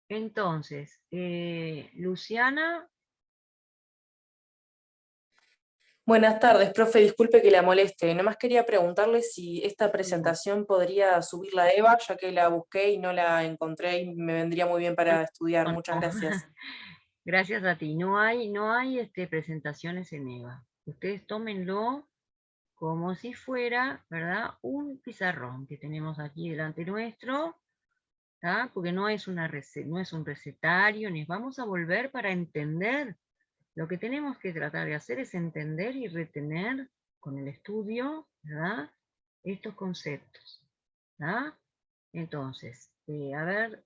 Entonces, Luciana, Buenas tardes, profe, disculpe que la moleste. Nomás quería preguntarle si esta sí. presentación podría subirla a Eva, ya que la busqué y no la encontré y me vendría muy bien para estudiar. No, Muchas no. gracias. Gracias a ti. No hay presentaciones en EVA. Ustedes tómenlo como si fuera, ¿verdad? Un pizarrón que tenemos aquí delante nuestro, ¿tá? Porque no es un recetario, ni vamos a volver para entender. Lo que tenemos que tratar de hacer es entender y retener con el estudio, ¿verdad? Estos conceptos, ¿tá? Entonces, a ver,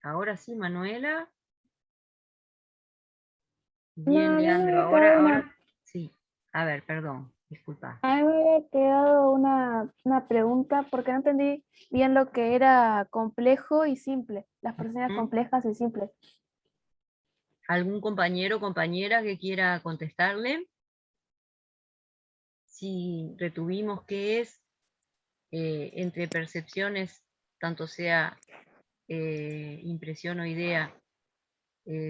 ahora sí, Manuela. Bien, No, a mí me Leandro, había quedado ahora sí. A ver, perdón, disculpa. a mí me había quedado una pregunta porque no entendí bien lo que era complejo y simple, las personas ¿Mm? complejas y simples. ¿Algún compañero o compañera que quiera contestarle? Si retuvimos qué es entre percepciones, tanto sea impresión o idea,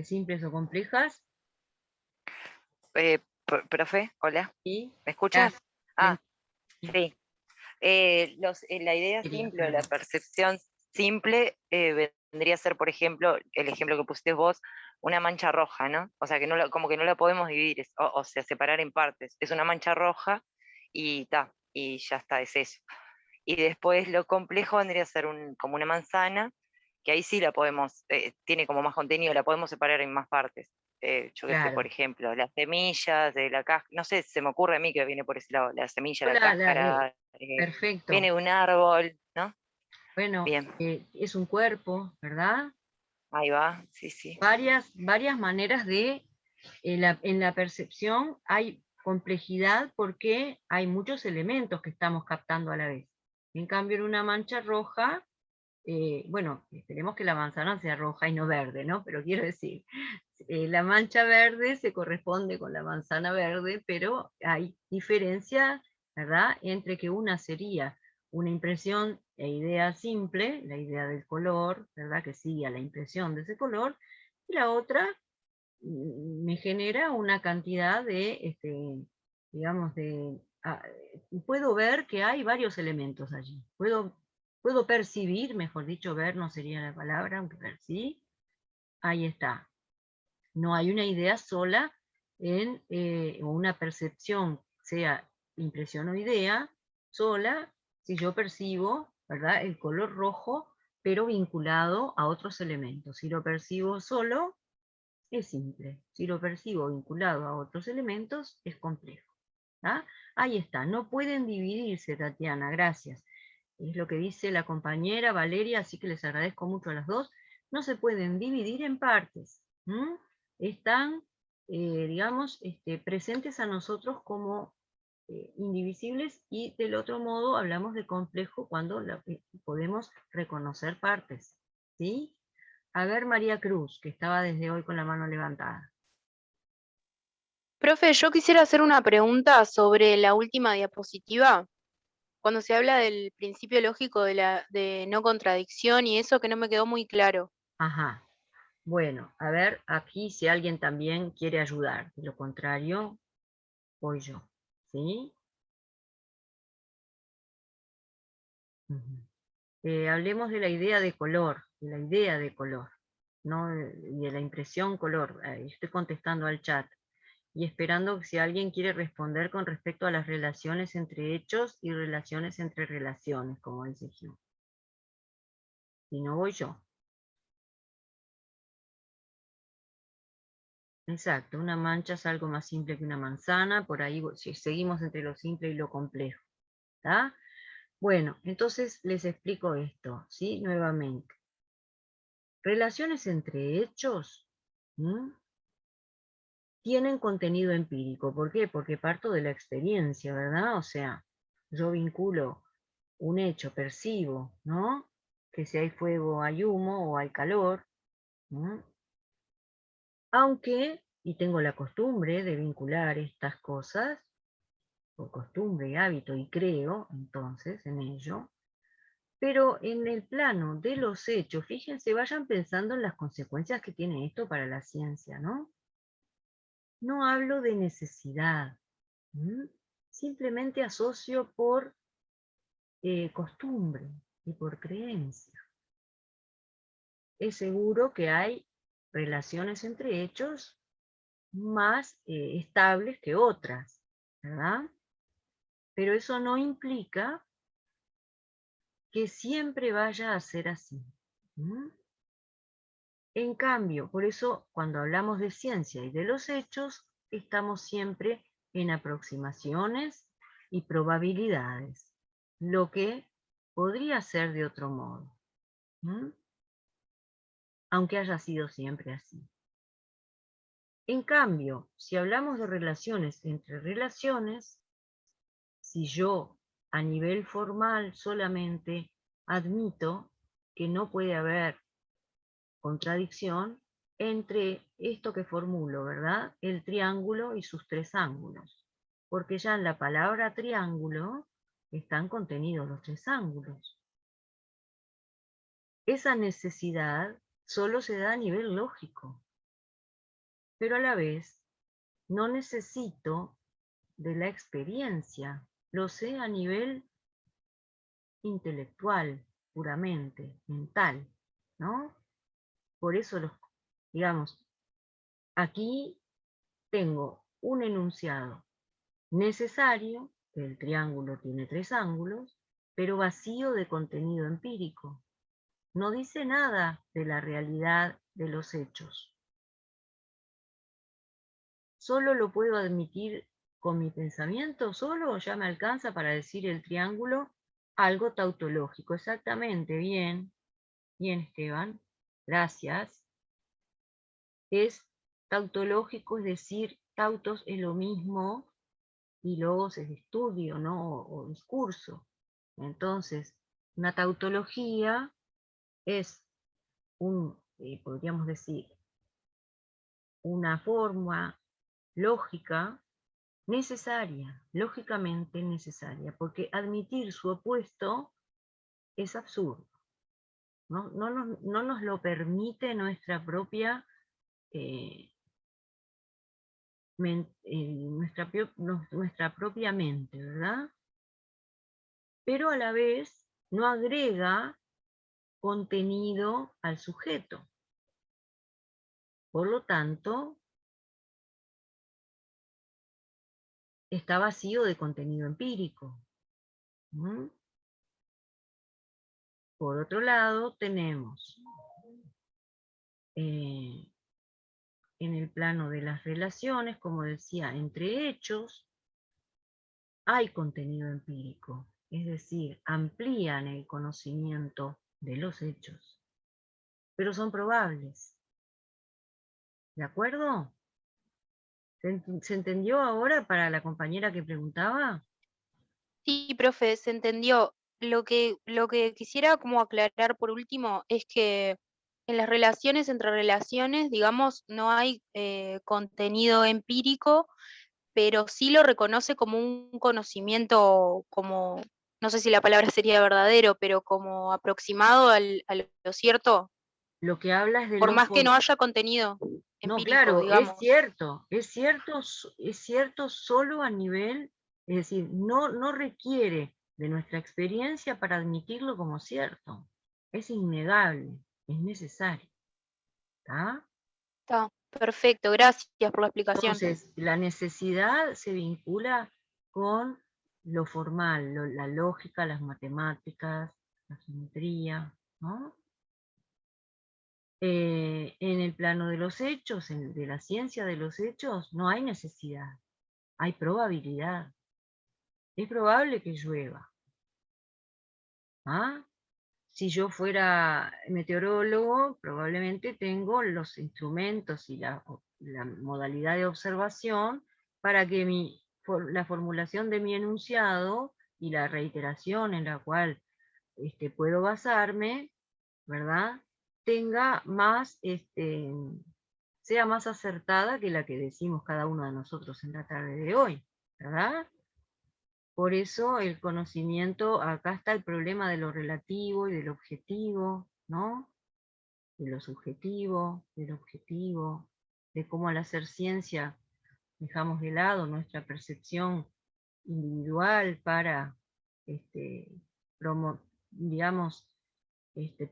simples o complejas. Profe, hola, Y ¿me escucha? gracias. Ah, sí. La idea Quería, simple o la perdón. percepción simple vendría a ser, por ejemplo, el ejemplo que pusiste vos, una mancha roja, ¿no? O sea, que no como que no la podemos dividir, o sea, separar en partes. Es una mancha roja y ta, y ya está, es eso. Y después lo complejo vendría a ser como una manzana, que ahí sí la podemos, tiene como más contenido, la podemos separar en más partes. Yo qué sé, por Claro. ejemplo, las semillas de la cáscara, no sé, se me ocurre a mí que viene por ese lado, la semilla, la Hola, cáscara, perfecto. viene de un árbol, ¿no? Bueno, Bien, es un cuerpo, ¿verdad? ahí va, sí, sí. Varias maneras de, en la percepción hay complejidad porque hay muchos elementos que estamos captando a la vez. En cambio, en una mancha roja, bueno, esperemos que la manzana sea roja y no verde, ¿no? Pero quiero decir, la mancha verde se corresponde con la manzana verde, pero hay diferencia, ¿verdad? Entre que una sería una impresión e idea simple, la idea del color, ¿verdad? Que sigue a la impresión de ese color, y la otra me genera una cantidad de, digamos, puedo ver que hay varios elementos allí. Puedo percibir, mejor dicho, ver no sería la palabra, aunque percibir, ahí está. No hay una idea sola o una percepción, sea impresión o idea, sola, si yo percibo, ¿verdad? El color rojo, pero vinculado a otros elementos. Si lo percibo solo, es simple. Si lo percibo vinculado a otros elementos, es complejo. ¿Ah? Ahí está. No pueden dividirse, Tatiana, gracias. Es lo que dice la compañera Valeria, así que les agradezco mucho a las dos. No se pueden dividir en partes. Están, digamos, presentes a nosotros como indivisibles, y del otro modo hablamos de complejo cuando podemos reconocer partes. ¿Sí? A ver, María Cruz, que estaba desde hoy con la mano levantada. Profe, yo quisiera hacer una pregunta sobre la última diapositiva, cuando se habla del principio lógico de no contradicción y eso que no me quedó muy claro. Ajá. Bueno, a ver, aquí si alguien también quiere ayudar. De lo contrario, voy yo. ¿Sí? Ujú. Hablemos de la idea de color, de la idea de color, ¿no? Y de la impresión color. Estoy contestando al chat y esperando si alguien quiere responder con respecto a las relaciones entre hechos y relaciones entre relaciones, como dice Hugh. Si no, voy yo. Exacto, una mancha es algo más simple que una manzana, por ahí si seguimos entre lo simple y lo complejo. ¿Tá? Bueno, entonces les explico esto, ¿sí? Nuevamente. Relaciones entre hechos, ¿m? Tienen contenido empírico. ¿Por qué? Porque parto de la experiencia, ¿verdad? O sea, yo vinculo un hecho, percibo, ¿no? Que si hay fuego hay humo o hay calor, ¿m? Aunque, y tengo la costumbre de vincular estas cosas, por costumbre y hábito, y creo entonces en ello, Pero en el plano de los hechos, fíjense, vayan pensando en las consecuencias que tiene esto para la ciencia, ¿no? No hablo de necesidad, simplemente asocio por costumbre y por creencia. Es seguro que hay relaciones entre hechos más estables que otras, ¿verdad? Pero eso no implica que siempre vaya a ser así. En cambio, por eso cuando hablamos de ciencia y de los hechos, estamos siempre en aproximaciones y probabilidades, lo que podría ser de otro modo, aunque haya sido siempre así. En cambio, si hablamos de relaciones entre relaciones, si yo a nivel formal solamente admito que no puede haber contradicción entre esto que formulo, ¿verdad? El triángulo y sus tres ángulos. Porque ya en la palabra triángulo están contenidos los tres ángulos. Esa necesidad solo se da a nivel lógico. Pero a la vez, no necesito de la experiencia, lo sé a nivel intelectual, puramente, mental, ¿no? Por eso, digamos, aquí tengo un enunciado necesario, que el triángulo tiene tres ángulos, pero vacío de contenido empírico. No dice nada de la realidad de los hechos. ¿Solo lo puedo admitir con mi pensamiento? ¿Solo ya me alcanza para decir el triángulo algo tautológico? Exactamente, bien. Bien, Esteban. Gracias. Es tautológico, es decir, tautos es lo mismo y logos es estudio, ¿no? O discurso. Entonces, una tautología es podríamos decir, una forma lógica necesaria, lógicamente necesaria, porque admitir su opuesto es absurdo. No nos lo permite nuestra propia nuestra propia mente, ¿verdad? Pero a la vez no agrega contenido al sujeto. Por lo tanto, está vacío de contenido empírico. Por otro lado, tenemos en el plano de las relaciones, como decía, entre hechos, hay contenido empírico, es decir, amplían el conocimiento de los hechos, pero son probables. ¿De acuerdo? ¿Se entendió ahora para la compañera que preguntaba? Sí, profe, se entendió. Lo que quisiera como aclarar por último es que en las relaciones entre relaciones, digamos, no hay contenido empírico, pero sí lo reconoce como un conocimiento, como, no sé si la palabra sería verdadero, pero como aproximado a lo cierto, Lo que habla es de por lo más que no haya contenido No, empírico, claro, digamos. es cierto solo a nivel, es decir, no requiere de nuestra experiencia para admitirlo como cierto. Es innegable, es necesario. ¿Tá? Está perfecto, gracias por la explicación. Entonces, la necesidad se vincula con lo formal, la lógica, las matemáticas, la geometría, ¿no? En el plano de los hechos, de la ciencia de los hechos, no hay necesidad, hay probabilidad. Es probable que llueva. ¿Ah? Si yo fuera meteorólogo, probablemente tengo los instrumentos y la modalidad de observación para que la formulación de mi enunciado y la reiteración en la cual puedo basarme, ¿verdad? Tenga más, sea más acertada que la que decimos cada uno de nosotros en la tarde de hoy, ¿verdad? Por eso el conocimiento, acá está el problema de lo relativo y del objetivo, ¿no? De lo subjetivo, del objetivo, de cómo al hacer ciencia dejamos de lado nuestra percepción individual para, digamos,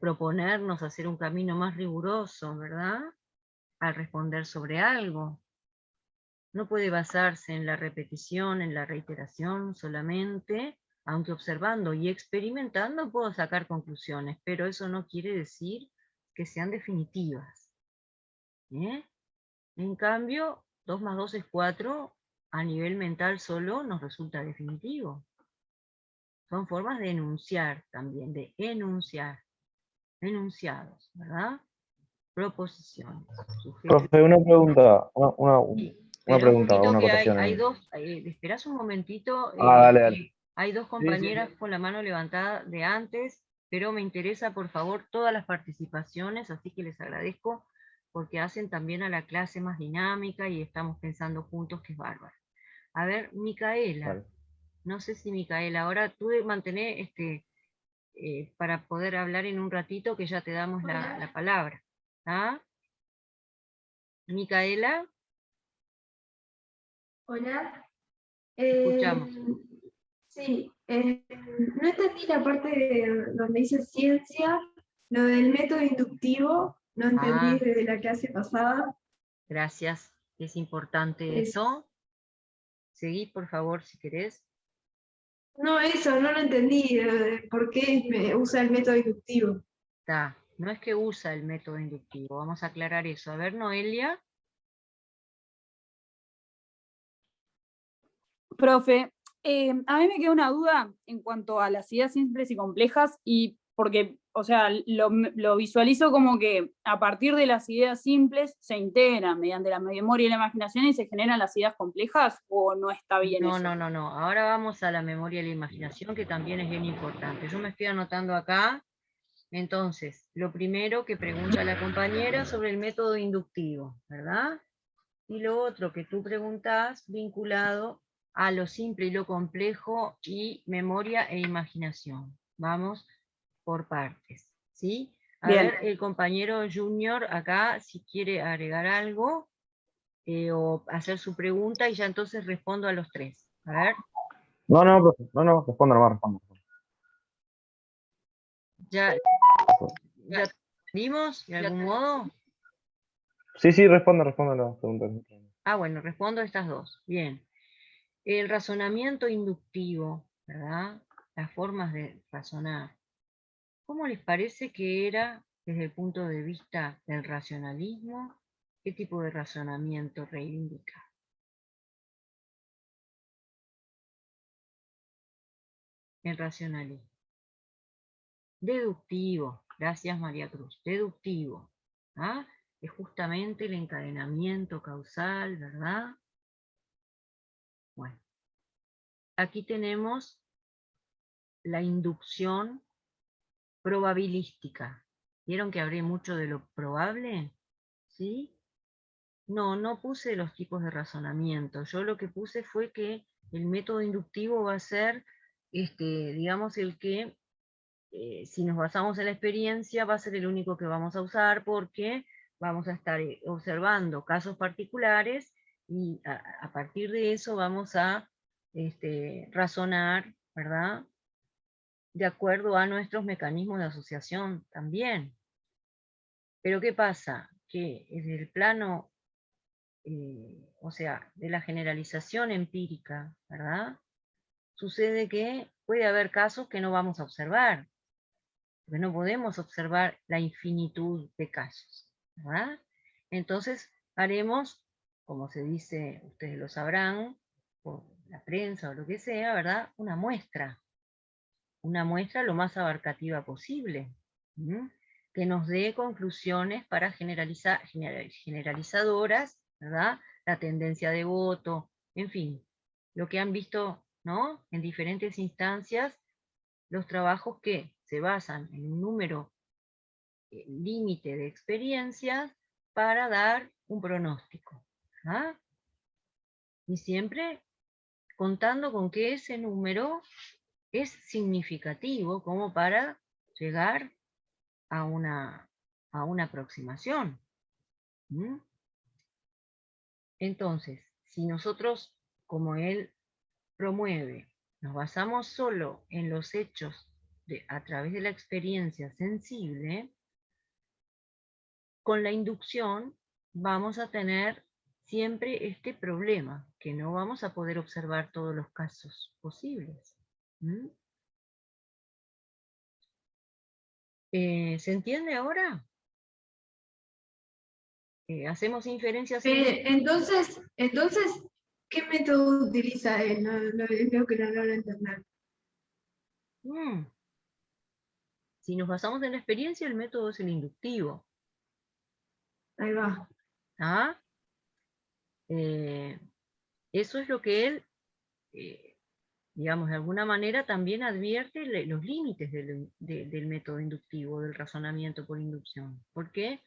proponernos hacer un camino más riguroso, ¿verdad? Al responder sobre algo. No puede basarse en la repetición, en la reiteración solamente, aunque observando y experimentando puedo sacar conclusiones, pero eso no quiere decir que sean definitivas. ¿Eh? En cambio, 2 más 2 es 4, a nivel mental solo nos resulta definitivo. Son formas de enunciar también, de enunciar, enunciados, ¿verdad? Proposiciones. Profe, una pregunta, Sí, una espera un pregunta, poquito una que acotación hay ahí. dos, esperás un momentito, Dale, dale. que hay dos Sí, sí. compañeras con la mano levantada de antes, pero me interesa por favor todas las participaciones, así que les agradezco porque hacen también a la clase más dinámica y estamos pensando juntos, que es bárbaro. A ver, Micaela, Vale. no sé si Micaela, ahora tú mantener para poder hablar en un ratito que ya te damos la palabra. ¿Ah? Micaela, Hola. escuchamos. Sí, no entendí la parte donde dice ciencia, lo del método inductivo, no entendí Ah, desde la clase pasada. gracias, es importante Es- eso. Seguí, por favor, si querés. no, eso, no lo entendí, por qué usa el método inductivo. No es que usa el método inductivo, vamos a aclarar eso. A ver, Noelia. Profe, a mí me queda una duda en cuanto a las ideas simples y complejas, y porque, o sea, lo visualizo como que a partir de las ideas simples se integran mediante la memoria y la imaginación y se generan las ideas complejas, ¿o no está bien No, eso? no. Ahora vamos a la memoria y la imaginación, que también es bien importante. Yo me estoy anotando acá. Entonces, lo primero que pregunta la compañera sobre el método inductivo, ¿verdad? Y lo otro que tú preguntás vinculado a lo simple y lo complejo y memoria e imaginación. Vamos por partes, ¿sí? A Bien. ver, el compañero Junior acá, si quiere agregar algo o hacer su pregunta, y ya entonces respondo a los tres. A ver, No, profe, no, responda nomás, responda. ¿ya dimos de algún modo? Sí, responda la pregunta. Ah, bueno, respondo a estas dos. Bien. El razonamiento inductivo, ¿verdad? Las formas de razonar. ¿Cómo les parece que era desde el punto de vista del racionalismo? ¿Qué tipo de razonamiento reivindica? El racionalismo. Deductivo, gracias María Cruz, deductivo. ¿Ah? Es justamente el encadenamiento causal, ¿verdad? Bueno, aquí tenemos la inducción probabilística. ¿Vieron que hablé mucho de lo probable? ¿Sí? No puse los tipos de razonamiento. Yo lo que puse fue que el método inductivo va a ser, digamos, el que, si nos basamos en la experiencia, va a ser el único que vamos a usar porque vamos a estar observando casos particulares y a partir de eso vamos a razonar, ¿verdad? De acuerdo a nuestros mecanismos de asociación también. Pero ¿qué pasa? Que desde el plano o sea, de la generalización empírica, ¿verdad? Sucede que puede haber casos que no vamos a observar, porque no podemos observar la infinitud de casos, ¿verdad? Entonces haremos, como se dice, ustedes lo sabrán, por la prensa o lo que sea, ¿verdad? Una muestra lo más abarcativa posible, ¿m? Que nos dé conclusiones para generalizadoras, ¿verdad? La tendencia de voto, en fin, lo que han visto, ¿no? En diferentes instancias, los trabajos que se basan en un número límite de experiencias para dar un pronóstico, ¿verdad? Y siempre contando con que ese número es significativo como para llegar a una aproximación. ¿Mm? Entonces, si nosotros, como él promueve, nos basamos solo en los hechos a través de la experiencia sensible, con la inducción vamos a tener siempre este problema, que no vamos a poder observar todos los casos posibles. ¿Mm? ¿Se entiende ahora? Hacemos inferencias. Entonces, ¿qué método utiliza él? Creo que no lo entender. Si nos basamos en la experiencia, el método es el inductivo. Ahí va. ¿Ah? Eso es lo que él, digamos, de alguna manera también advierte los límites del método inductivo, del razonamiento por inducción. Porque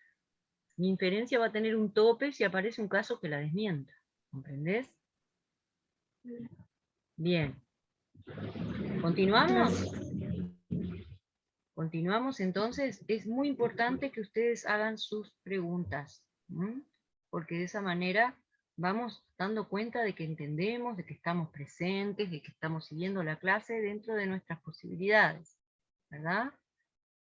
mi inferencia va a tener un tope si aparece un caso que la desmienta. ¿Comprendés? Bien. ¿Continuamos? Continuamos entonces. Es muy importante que ustedes hagan sus preguntas, porque de esa manera vamos dando cuenta de que entendemos, de que estamos presentes, de que estamos siguiendo la clase dentro de nuestras posibilidades, ¿verdad?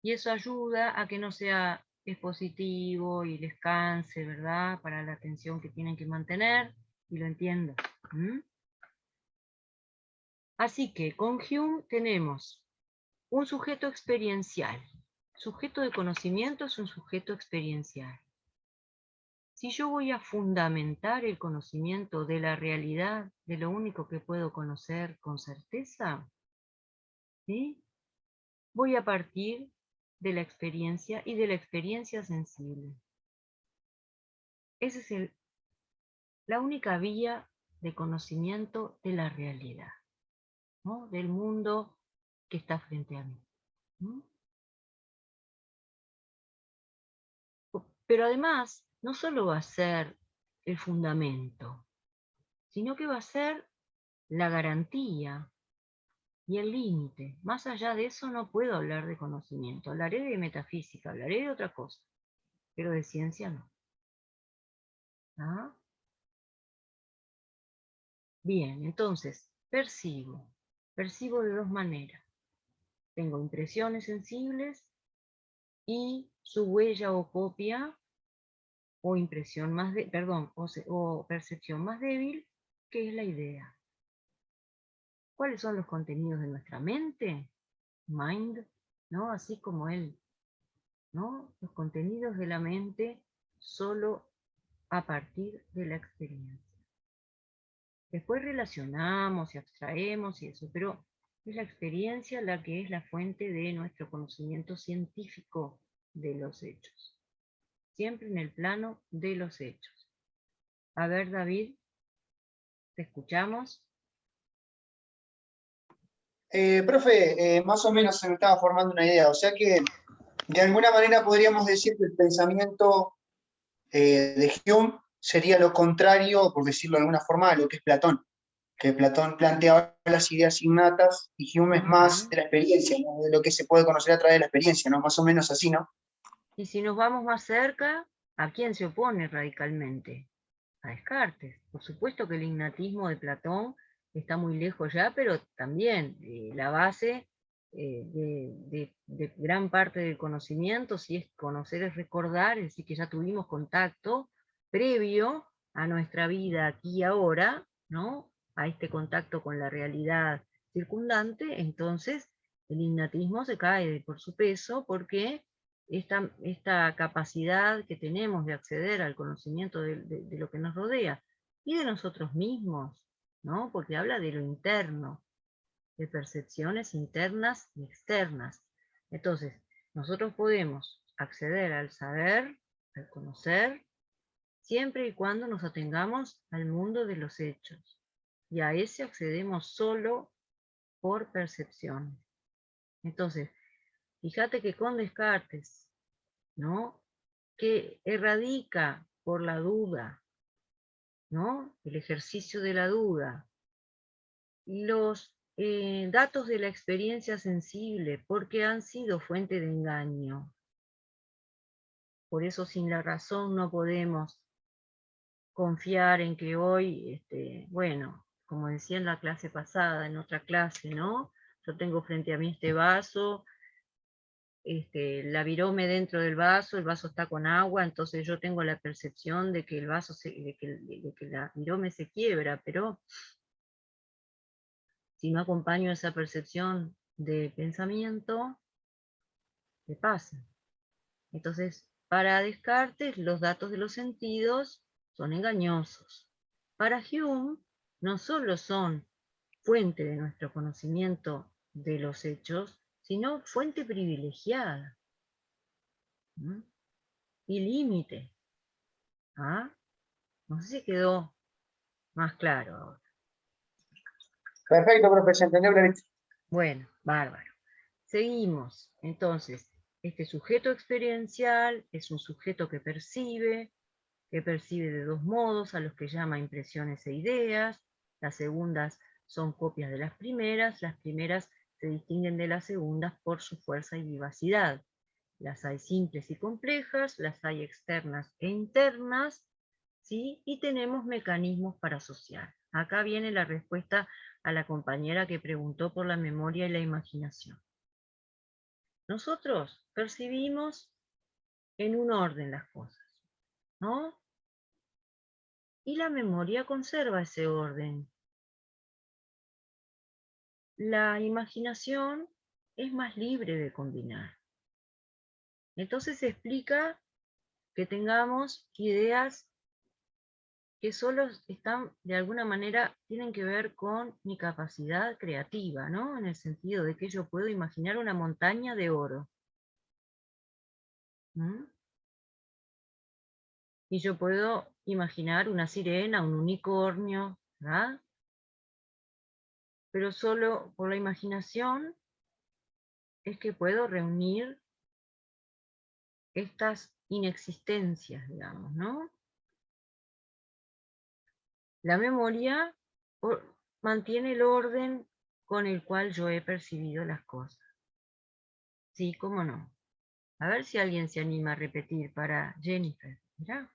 Y eso ayuda a que no sea expositivo y les canse, ¿verdad? Para la atención que tienen que mantener, y lo entiendo. Así que con Hume tenemos un sujeto experiencial. Sujeto de conocimiento es un sujeto experiencial. Si yo voy a fundamentar el conocimiento de la realidad, de lo único que puedo conocer con certeza, ¿sí? Voy a partir de la experiencia y de la experiencia sensible. Esa es la única vía de conocimiento de la realidad, ¿no? Del mundo que está frente a mí. Pero además, no solo va a ser el fundamento, sino que va a ser la garantía y el límite. Más allá de eso no puedo hablar de conocimiento. Hablaré de metafísica, hablaré de otra cosa, pero de ciencia no. ¿Ah? Bien, entonces, percibo. Percibo de dos maneras. Tengo impresiones sensibles y su huella o copia, o impresión más o percepción más débil, que es la idea. ¿Cuáles son los contenidos de nuestra mente? Mind, ¿no? Así como él, ¿no? Los contenidos de la mente solo a partir de la experiencia. Después relacionamos y abstraemos y eso, pero es la experiencia la que es la fuente de nuestro conocimiento científico de los hechos. Siempre en el plano de los hechos. A ver, David, ¿te escuchamos? Profe, más o menos se me estaba formando una idea, o sea que de alguna manera podríamos decir que el pensamiento de Hume sería lo contrario, por decirlo de alguna forma, a lo que es Platón, que Platón planteaba las ideas innatas y Hume es más de la experiencia, ¿no? De lo que se puede conocer a través de la experiencia, ¿no? Más o menos así, ¿no? Y si nos vamos más cerca, ¿a quién se opone radicalmente? A Descartes. Por supuesto que el innatismo de Platón está muy lejos ya, pero también la base de gran parte del conocimiento, si es conocer es recordar, es decir, que ya tuvimos contacto previo a nuestra vida aquí y ahora, ¿no? A este contacto con la realidad circundante, entonces el innatismo se cae por su peso porque esta capacidad que tenemos de acceder al conocimiento de lo que nos rodea y de nosotros mismos, ¿no? Porque habla de lo interno, de percepciones internas y externas. Entonces, nosotros podemos acceder al saber, al conocer, siempre y cuando nos atengamos al mundo de los hechos. Y a ese accedemos solo por percepción. Entonces, fíjate que con Descartes, ¿no? Que erradica por la duda, ¿no? El ejercicio de la duda, los datos de la experiencia sensible, porque han sido fuente de engaño. Por eso sin la razón no podemos confiar en que hoy, bueno, como decía en la clase pasada, en otra clase, ¿no? Yo tengo frente a mí este vaso, la virome dentro del vaso, el vaso está con agua, entonces yo tengo la percepción de que el vaso de que la virome se quiebra, pero si no acompaño esa percepción de pensamiento, ¿qué pasa? Entonces, para Descartes, los datos de los sentidos son engañosos. Para Hume, no solo son fuente de nuestro conocimiento de los hechos, sino fuente privilegiada. ¿Mm? Y límite. ¿Ah? No sé si quedó más claro ahora. Perfecto, profe, se entendió clarito. Bueno, bárbaro. Seguimos. Entonces, este sujeto experiencial es un sujeto que percibe de dos modos, a los que llama impresiones e ideas. Las segundas son copias de las primeras se distinguen de las segundas por su fuerza y vivacidad. Las hay simples y complejas, las hay externas e internas, ¿sí? Y tenemos mecanismos para asociar. Acá viene la respuesta a la compañera que preguntó por la memoria y la imaginación. Nosotros percibimos en un orden las cosas, ¿no? Y la memoria conserva ese orden. La imaginación es más libre de combinar. Entonces se explica que tengamos ideas que solo están, de alguna manera, tienen que ver con mi capacidad creativa, ¿no? En el sentido de que yo puedo imaginar una montaña de oro. ¿Mm? Y yo puedo imaginar una sirena, un unicornio, ¿verdad? Pero solo por la imaginación es que puedo reunir estas inexistencias, digamos, ¿no? La memoria mantiene el orden con el cual yo he percibido las cosas. Sí, cómo no. A ver si alguien se anima a repetir para Jennifer. Mirá.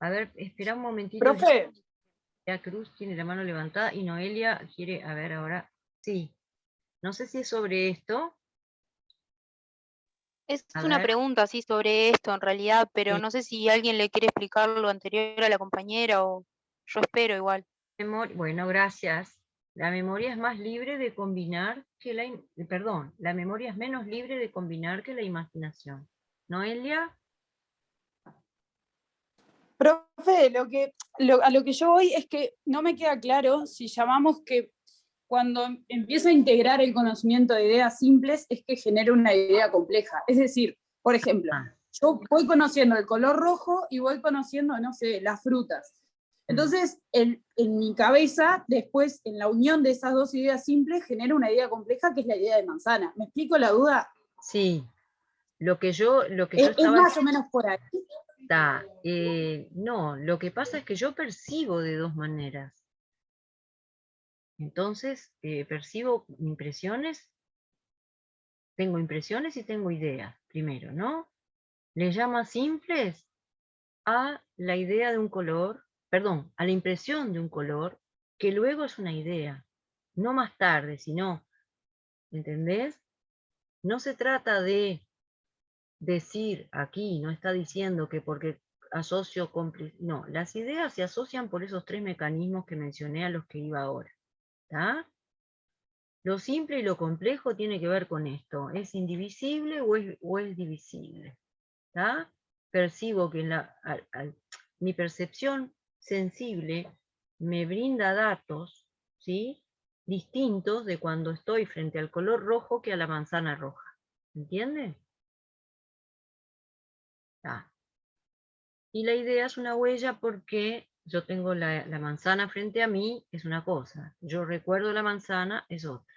A ver, espera un momentito. Profe, Ya Cruz tiene la mano levantada y Noelia quiere, a ver ahora. Sí. No sé si es sobre esto. Es A una ver. pregunta así sobre esto en realidad, pero Sí. no sé si alguien le quiere explicar lo anterior a la compañera o yo espero igual. Bueno, gracias. La memoria es más libre de combinar que la memoria es menos libre de combinar que la imaginación. ¿Noelia? profe, a lo que yo voy es que no me queda claro si llamamos que cuando empieza a integrar el conocimiento de ideas simples es que genera una idea compleja. Es decir, por ejemplo, yo voy conociendo el color rojo y voy conociendo, no sé, las frutas. Entonces, en mi cabeza, después, en la unión de esas dos ideas simples, genera una idea compleja que es la idea de manzana. ¿Me explico la duda? Sí. Lo que yo Es estaba... más o menos por ahí. No, lo que pasa es que yo percibo de dos maneras. Entonces, percibo impresiones, tengo impresiones y tengo ideas, primero, ¿no? Le llama simples a la idea de un color, perdón, a la impresión de un color, que luego es una idea, no más tarde, sino, ¿entendés? No se trata de decir aquí, no está diciendo que porque asocio, no, las ideas se asocian por esos tres mecanismos que mencioné a los que iba ahora, ¿está? Lo simple y lo complejo tiene que ver con esto, ¿es indivisible o es divisible? ¿Está? Percibo que mi percepción sensible me brinda datos, ¿sí?, distintos de cuando estoy frente al color rojo que a la manzana roja. ¿Entienden? Y la idea es una huella porque yo tengo la manzana frente a mí, es una cosa. Yo recuerdo la manzana, es otra.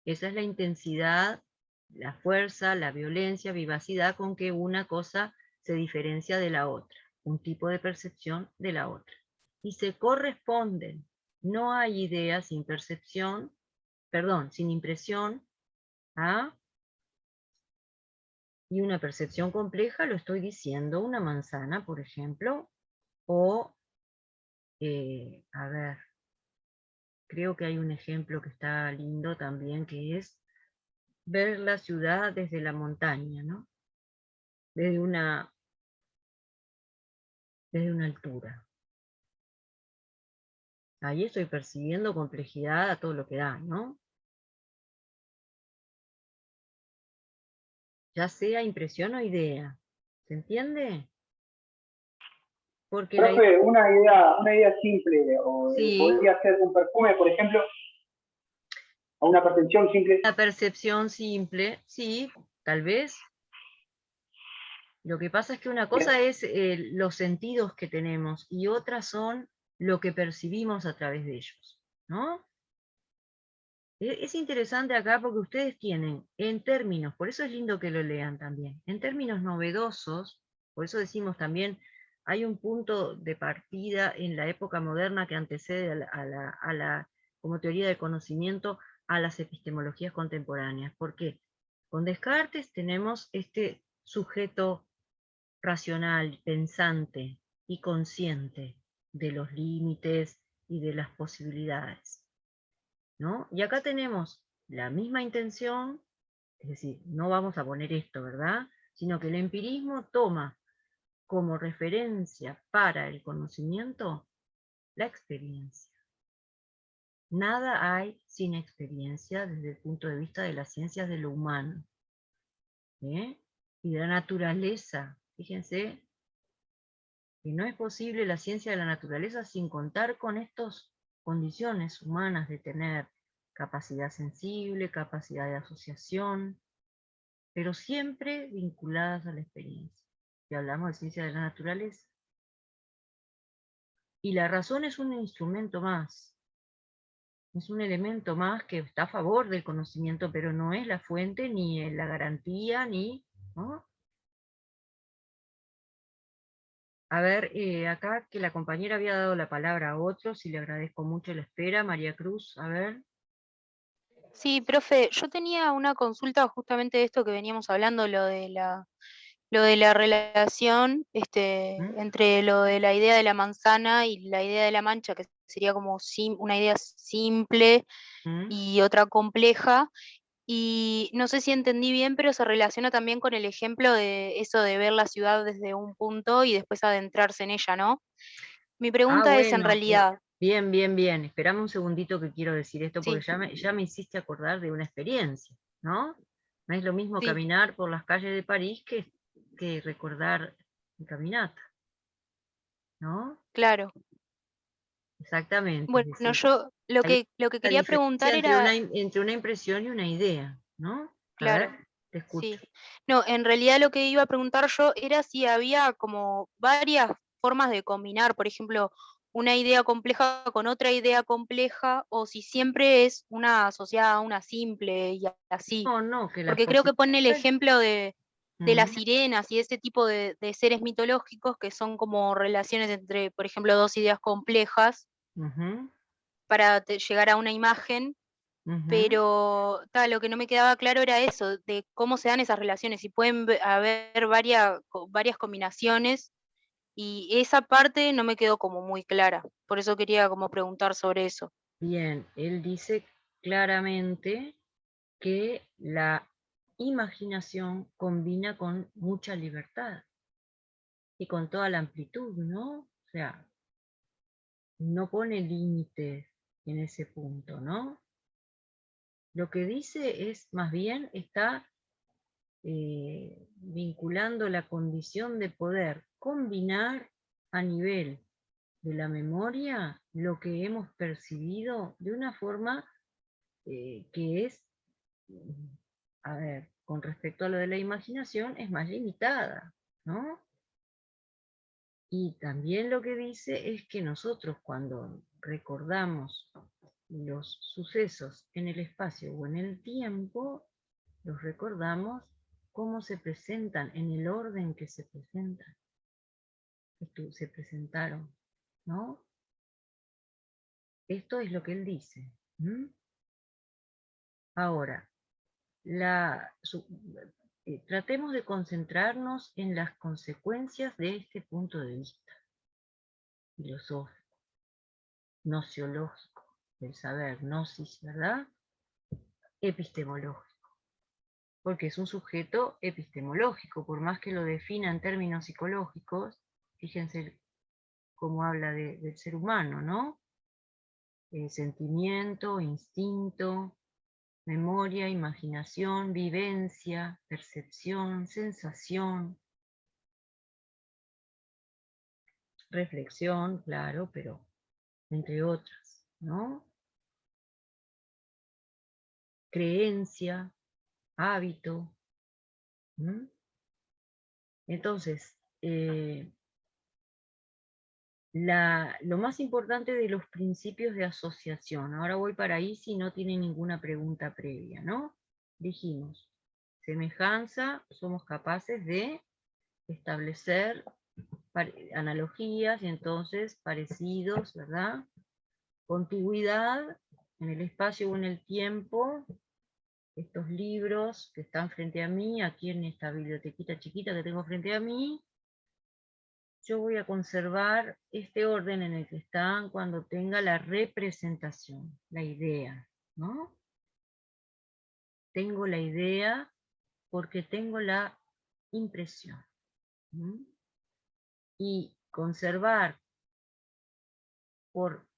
Esa es la intensidad, la fuerza, la violencia, vivacidad con que una cosa se diferencia de la otra. Un tipo de percepción de la otra. Y se corresponden. no hay idea sin percepción, perdón, sin impresión, ¿ah? Y una percepción compleja, lo estoy diciendo, una manzana, por ejemplo, o, a ver, creo que hay un ejemplo que está lindo también, que es ver la ciudad desde la montaña, ¿no? Desde una altura. Ahí estoy percibiendo complejidad a todo lo que da, ¿no? Ya sea impresión o idea. ¿Se entiende? Porque Profe, una idea simple, o sí, podría ser un perfume, por ejemplo, o una percepción simple. la percepción simple, sí, tal vez. Lo que pasa es que una cosa es los sentidos que tenemos y otras son lo que percibimos a través de ellos, ¿no? Es interesante acá porque ustedes tienen en términos, por eso es lindo que lo lean también, en términos novedosos, por eso decimos también, hay un punto de partida en la época moderna que antecede a la como teoría del conocimiento a las epistemologías contemporáneas. ¿Por qué? Con Descartes tenemos este sujeto racional, pensante y consciente de los límites y de las posibilidades, ¿no? Y acá tenemos la misma intención, es decir, no vamos a poner esto, ¿verdad? Sino que el empirismo toma como referencia para el conocimiento la experiencia. Nada hay sin experiencia desde el punto de vista de las ciencias de lo humano, ¿eh? Y de la naturaleza. Fíjense que no es posible la ciencia de la naturaleza sin contar con estas condiciones humanas de tener capacidad sensible, capacidad de asociación, pero siempre vinculadas a la experiencia. Y hablamos de ciencia de la naturaleza. Y la razón es un instrumento más, es un elemento más que está a favor del conocimiento, pero no es la fuente, ni la garantía, ni... ¿no? A ver, acá que la compañera había dado la palabra a otros, y le agradezco mucho la espera. María Cruz, a ver. Sí, profe, yo tenía una consulta justamente de esto que veníamos hablando, lo de la relación entre lo de la idea de la manzana y la idea de la mancha, que sería como una idea simple y otra compleja. Y no sé si entendí bien, pero se relaciona también con el ejemplo de eso de ver la ciudad desde un punto y después adentrarse en ella, ¿no? Mi pregunta es en Bueno, realidad, bien, bien, bien. Esperame un segundito que quiero decir esto, porque sí, ya me hiciste acordar de una experiencia, ¿no? No es lo mismo sí, caminar por las calles de París que recordar mi caminata, ¿no? claro. Exactamente, es Bueno, decir, yo lo hay que una quería diferencia preguntar era, entre una impresión y una idea, ¿no? A ver, claro, te escucho. sí. No, en realidad lo que iba a preguntar yo era si había como varias formas de combinar, por ejemplo, una idea compleja con otra idea compleja, o si siempre es una asociada a una simple y así. No, no, que las Porque creo que pone el posibilidades... ejemplo de las Ujú, sirenas y ese tipo de seres mitológicos que son como relaciones entre, por ejemplo, dos ideas complejas ujú, para llegar a una imagen, ujú. pero lo que no me quedaba claro era eso, de cómo se dan esas relaciones, y pueden haber varias combinaciones, y esa parte no me quedó como muy clara, por eso quería como preguntar sobre eso. Bien, él dice claramente que la imaginación combina con mucha libertad y con toda la amplitud, ¿no? O sea, no pone límites en ese punto, ¿no? Lo que dice es, más bien, está vinculando la condición de poder combinar a nivel de la memoria lo que hemos percibido de una forma que es, a ver, con respecto a lo de la imaginación, es más limitada, ¿no? Y también lo que dice es que nosotros cuando recordamos los sucesos en el espacio o en el tiempo, los recordamos cómo se presentan, en el orden que se presentan, se presentaron, ¿no? Esto es lo que él dice. Ahora, tratemos de concentrarnos en las consecuencias de este punto de vista filosófico, nociológico, del saber, gnosis, ¿verdad? Epistemológico. Porque es un sujeto epistemológico, por más que lo defina en términos psicológicos, fíjense cómo habla del ser humano, ¿no? Sentimiento, instinto, memoria, imaginación, vivencia, percepción, sensación, reflexión, claro, pero entre otras, ¿no? Creencia, hábito. Entonces, lo más importante de los principios de asociación, ahora voy para ahí si no tiene ninguna pregunta previa, ¿no? Dijimos, semejanza, somos capaces de establecer analogías y entonces parecidos, ¿verdad? Contigüidad en el espacio o en el tiempo, estos libros que están frente a mí, aquí en esta bibliotequita chiquita que tengo frente a mí, yo voy a conservar este orden en el que están cuando tenga la representación, la idea, ¿no? Tengo la idea porque tengo la impresión. Y conservar por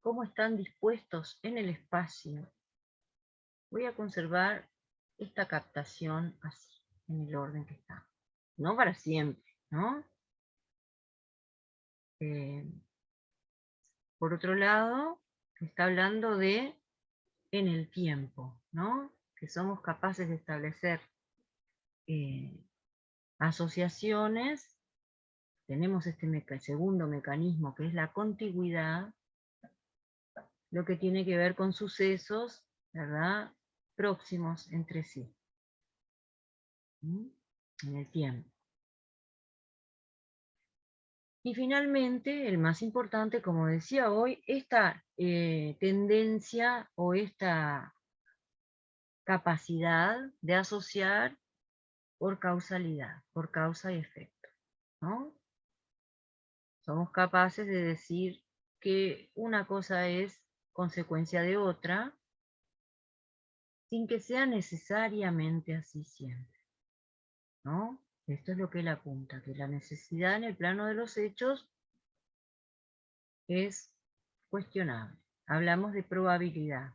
cómo están dispuestos en el espacio, voy a conservar esta captación así, en el orden que está. No para siempre, ¿no? Por otro lado, está hablando de en el tiempo, ¿no? Que somos capaces de establecer asociaciones. Tenemos este segundo mecanismo que es la contigüidad, lo que tiene que ver con sucesos, ¿verdad?, próximos entre sí, en el tiempo. Y finalmente, el más importante, como decía hoy, esta tendencia o esta capacidad de asociar por causalidad, por causa y efecto, ¿no? Somos capaces de decir que una cosa es consecuencia de otra, sin que sea necesariamente así siempre, ¿no? Esto es lo que él apunta, que la necesidad en el plano de los hechos es cuestionable. Hablamos de probabilidad.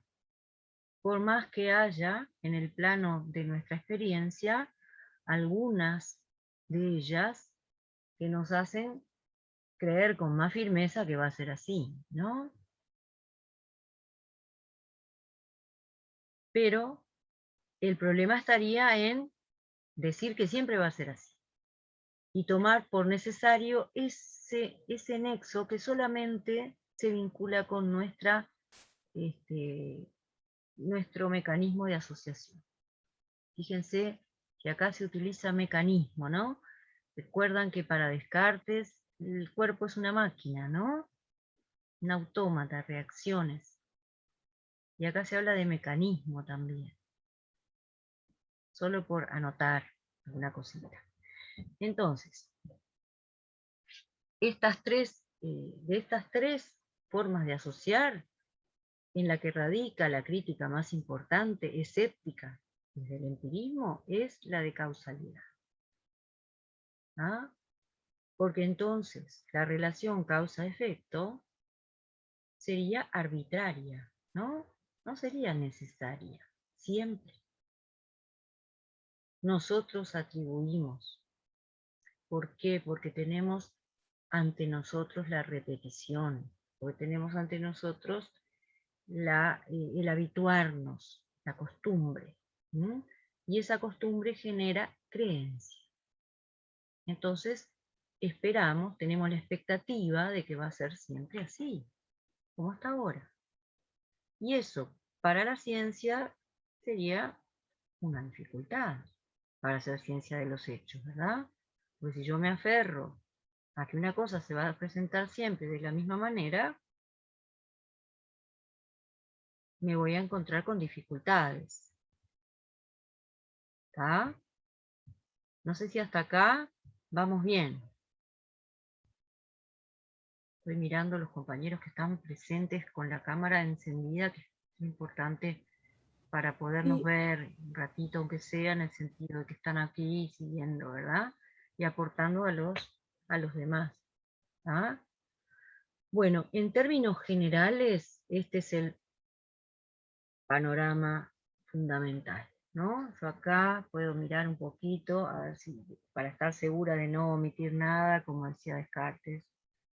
Por más que haya en el plano de nuestra experiencia algunas de ellas que nos hacen creer con más firmeza que va a ser así, ¿no? Pero el problema estaría en decir que siempre va a ser así y tomar por necesario ese nexo que solamente se vincula con nuestro mecanismo de asociación. Fíjense que acá se utiliza mecanismo, ¿no? Recuerdan que para Descartes el cuerpo es una máquina, ¿no? Un autómata, reacciones. Y acá se habla de mecanismo también. Solo por anotar alguna cosita. Entonces, de estas tres formas de asociar, en la que radica la crítica más importante, escéptica, desde el empirismo, es la de causalidad. ¿Ah? Porque entonces la relación causa-efecto sería arbitraria, ¿no? No sería necesaria, siempre. Nosotros atribuimos. ¿Por qué? Porque tenemos ante nosotros la repetición, porque tenemos ante nosotros el habituarnos, la costumbre, y esa costumbre genera creencia. Entonces, esperamos, tenemos la expectativa de que va a ser siempre así, como hasta ahora. Y eso, para la ciencia, sería una dificultad, para hacer ciencia de los hechos, ¿verdad? Porque si yo me aferro a que una cosa se va a presentar siempre de la misma manera, me voy a encontrar con dificultades. ¿Está? No sé si hasta acá vamos bien. Estoy mirando a los compañeros que están presentes con la cámara encendida, que es importante para podernos Sí. ver un ratito, aunque sea, en el sentido de que están aquí siguiendo, ¿verdad? Y aportando a los demás. ¿Ah? Bueno, en términos generales, este es el panorama fundamental, ¿no? Yo acá puedo mirar un poquito, a ver si, para estar segura de no omitir nada, como decía Descartes,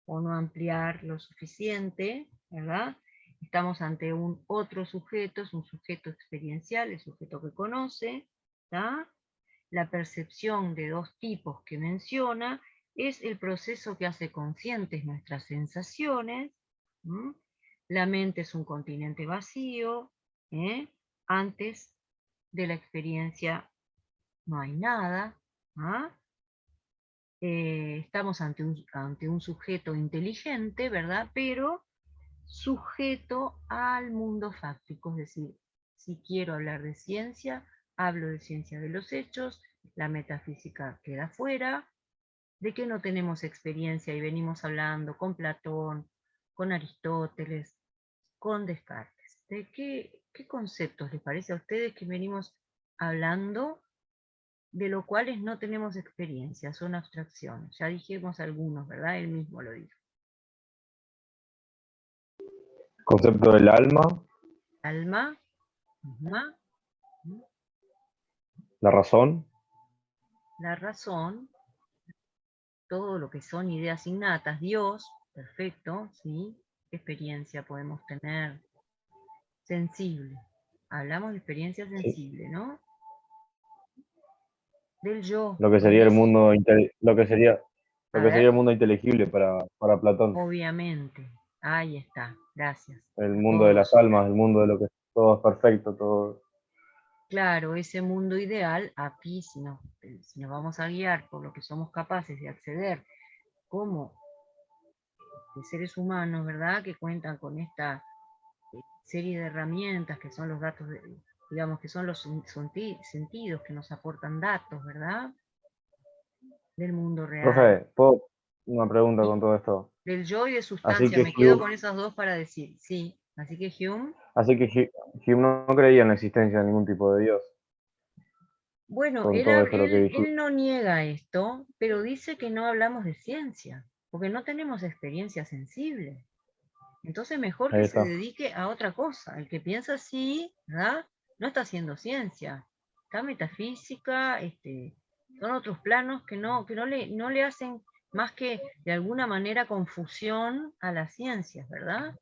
o no ampliar lo suficiente, ¿verdad? Estamos ante un otro sujeto, es un sujeto experiencial, el sujeto que conoce, ¿tá? La percepción de dos tipos que menciona es el proceso que hace conscientes nuestras sensaciones. ¿M? La mente es un continente vacío, ¿eh? Antes de la experiencia no hay nada. ¿Ah? Estamos ante un sujeto inteligente, ¿verdad? Pero sujeto al mundo fáctico, es decir, si quiero hablar de ciencia, hablo de ciencia de los hechos, la metafísica queda fuera, de que no tenemos experiencia y venimos hablando con Platón, con Aristóteles, con Descartes. ¿De qué conceptos les parece a ustedes que venimos hablando, de lo cuales no tenemos experiencia, son abstracciones? Ya dijimos algunos, ¿verdad? Él mismo lo dijo. Concepto del alma, Alma, alma, la razón, la razón, todo lo que son ideas innatas, Dios, perfecto, ¿sí? ¿Qué experiencia podemos tener? Sensible. Hablamos de experiencia sensible, ¿no? Del yo. lo que sería el mundo, lo que sería A el ver, mundo inteligible para Platón, obviamente. Ahí está, gracias. el A mundo de las todos. almas, el mundo de lo que todo es perfecto, todo. Claro, ese mundo ideal, aquí si nos vamos a guiar por lo que somos capaces de acceder como de seres humanos, ¿verdad? Que cuentan con esta serie de herramientas que son los datos, digamos que son los sentidos que nos aportan datos, ¿verdad? Del mundo real. Profe, ¿puedo una pregunta con todo esto? Del yo y de Así sustancia, que me quedo Hume, con esas dos para decir, sí. Así que Hume, Hume no creía en la existencia de ningún tipo de Dios, bueno, con todo esto lo que dijiste. él no niega esto, pero dice que no hablamos de ciencia, porque no tenemos experiencia sensible. Entonces mejor Ahí que se está. dedique a otra cosa. El que piensa así, ¿verdad? No está haciendo ciencia. Está metafísica, son otros planos que no le hacen más que de alguna manera confusión a las ciencias, ¿verdad?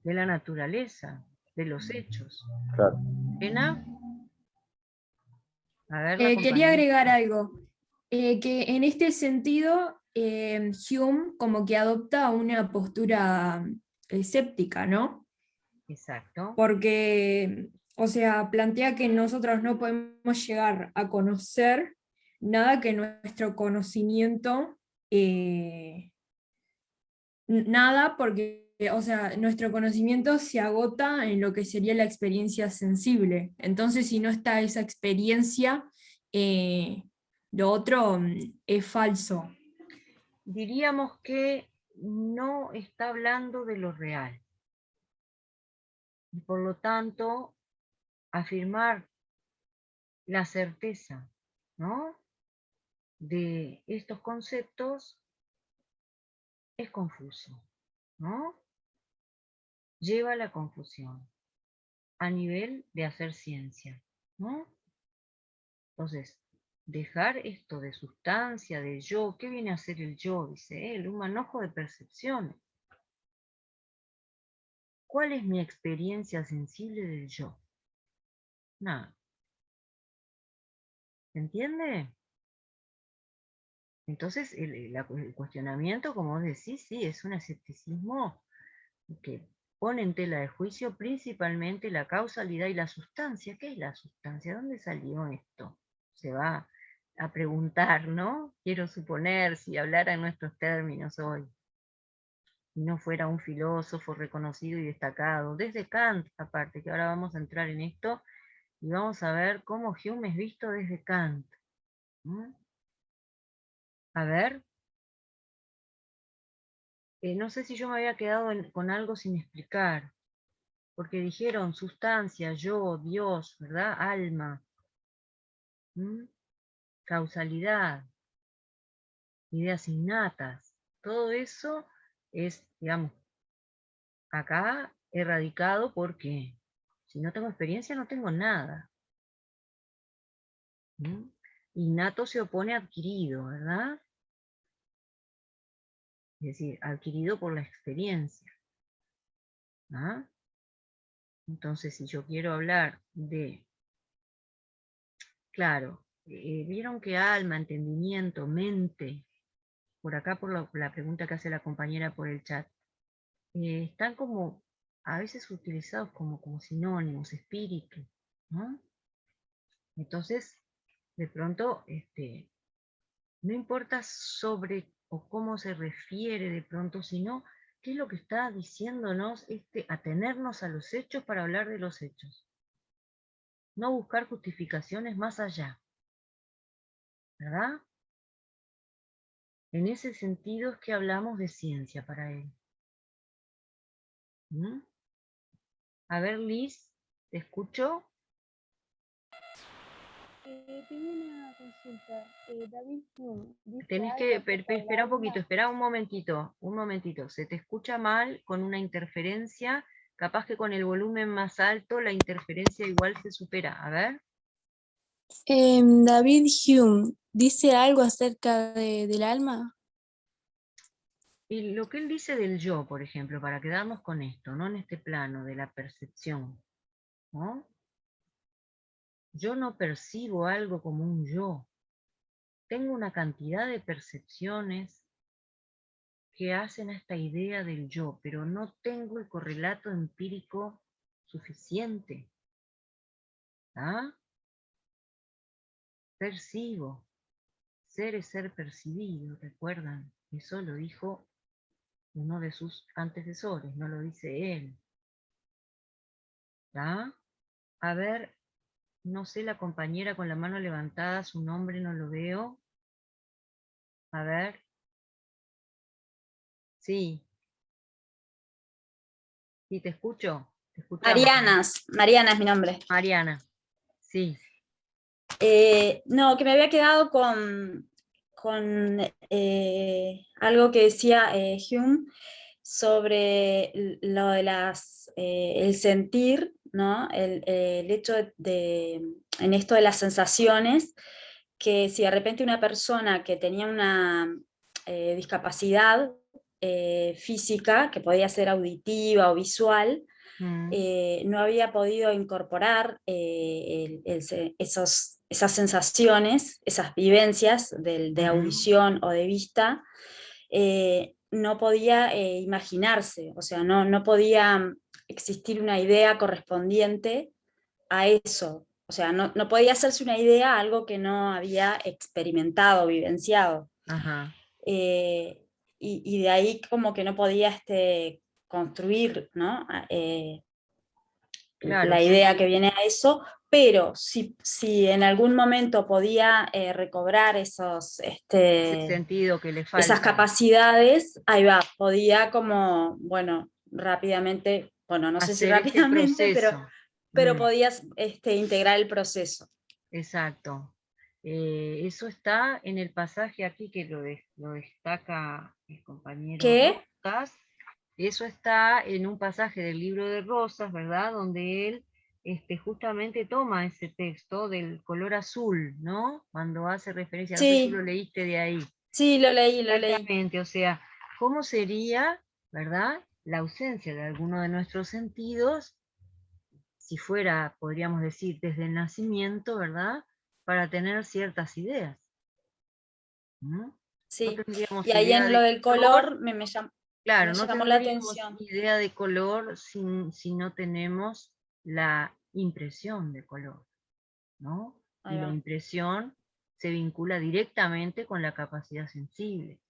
De la naturaleza, de los hechos. Claro. ¿Elena? A ver, la Quería compañera. agregar algo, que en este sentido Hume como que adopta una postura escéptica, ¿no? Exacto. Porque, o sea, plantea que nosotros no podemos llegar a conocer nada que nuestro conocimiento, nada porque, o sea, nuestro conocimiento se agota en lo que sería la experiencia sensible. Entonces, si no está esa experiencia, lo otro es falso. Diríamos que no está hablando de lo real. Y por lo tanto, afirmar la certeza, ¿no?, de estos conceptos es confuso, ¿no? Lleva a la confusión a nivel de hacer ciencia, ¿no? Entonces, dejar esto de sustancia, de yo, ¿qué viene a ser el yo? Dice él, un manojo de percepciones. ¿Cuál es mi experiencia sensible del yo? Nada. ¿Se entiende? Entonces, el cuestionamiento, como vos decís, sí, es un escepticismo que pone en tela de juicio principalmente la causalidad y la sustancia. ¿Qué es la sustancia? ¿Dónde salió esto? Se va a preguntar, ¿no? Quiero suponer, si hablara en nuestros términos hoy. y no fuera un filósofo reconocido y destacado, desde Kant aparte, que ahora vamos a entrar en esto, y vamos a ver cómo Hume es visto desde Kant. A ver, no sé si yo me había quedado con algo sin explicar, porque dijeron sustancia, yo, Dios, ¿verdad? Alma, causalidad, ideas innatas, todo eso es, digamos, acá erradicado porque si no tengo experiencia no tengo nada. Innato se opone a adquirido, ¿verdad? Es decir, adquirido por la experiencia. ¿Ah? Entonces, si yo quiero hablar de, claro, vieron que alma, entendimiento, mente, por acá por la pregunta que hace la compañera por el chat, están como a veces utilizados como sinónimos, espíritu, ¿no? Entonces, de pronto, no importa sobre o cómo se refiere de pronto, sino qué es lo que está diciéndonos, atenernos a los hechos para hablar de los hechos. No buscar justificaciones más allá, ¿verdad? En ese sentido es que hablamos de ciencia para él. A ver, Liz, ¿te escucho? Tengo una consulta. David Hume dice Tenés algo que, acerca del espera un poquito, alma. espera un momentito. Se te escucha mal con una interferencia, capaz que con el volumen más alto la interferencia igual se supera. A ver. David Hume dice algo acerca del alma. Y lo que él dice del yo, por ejemplo, para quedarnos con esto, no en este plano de la percepción, ¿no? Yo no percibo algo como un yo. Tengo una cantidad de percepciones que hacen a esta idea del yo, pero no tengo el correlato empírico suficiente. ¿Ah? Percibo. Ser es ser percibido, ¿recuerdan? Eso lo dijo uno de sus antecesores, no lo dice él. ¿Ah? A ver, no sé, la compañera con la mano levantada, su nombre no lo veo. A ver. Sí. Sí, te escucho. Te escuchamos. Mariana es mi nombre. Mariana, sí. No, que me había quedado con algo que decía Hume sobre lo de el sentir, ¿no? El hecho en esto de las sensaciones, que si de repente una persona que tenía una discapacidad física, que podía ser auditiva o visual, no había podido incorporar esas sensaciones, esas vivencias de audición o de vista, no podía imaginarse, o sea, no podía existir una idea correspondiente a eso. O sea, no podía hacerse una idea a algo que no había experimentado, vivenciado. Ajá. Y de ahí como que no podía construir, ¿no? Claro, la idea que viene a eso, pero si en algún momento podía recobrar ese sentido que le falta. esas capacidades, ahí va, podía como, bueno, rápidamente, bueno, no sé si rápidamente, pero podías integrar el proceso. Exacto. Eso está en el pasaje aquí que lo destaca el compañero Rosas. Eso está en un pasaje del libro de Rosas, ¿verdad? Donde él justamente toma ese texto del color azul, ¿no? Cuando hace referencia, no sé si lo leíste de ahí. Sí, lo leí. Exactamente, o sea, ¿cómo sería, verdad, la ausencia de alguno de nuestros sentidos, si fuera, podríamos decir, desde el nacimiento, ¿verdad?, para tener ciertas ideas? Sí, no y ahí en lo del color me llamó, claro, me no llamó la tendríamos atención. idea de color si no tenemos la impresión de color, ¿no? Ahí Y la va. impresión se vincula directamente con la capacidad sensible.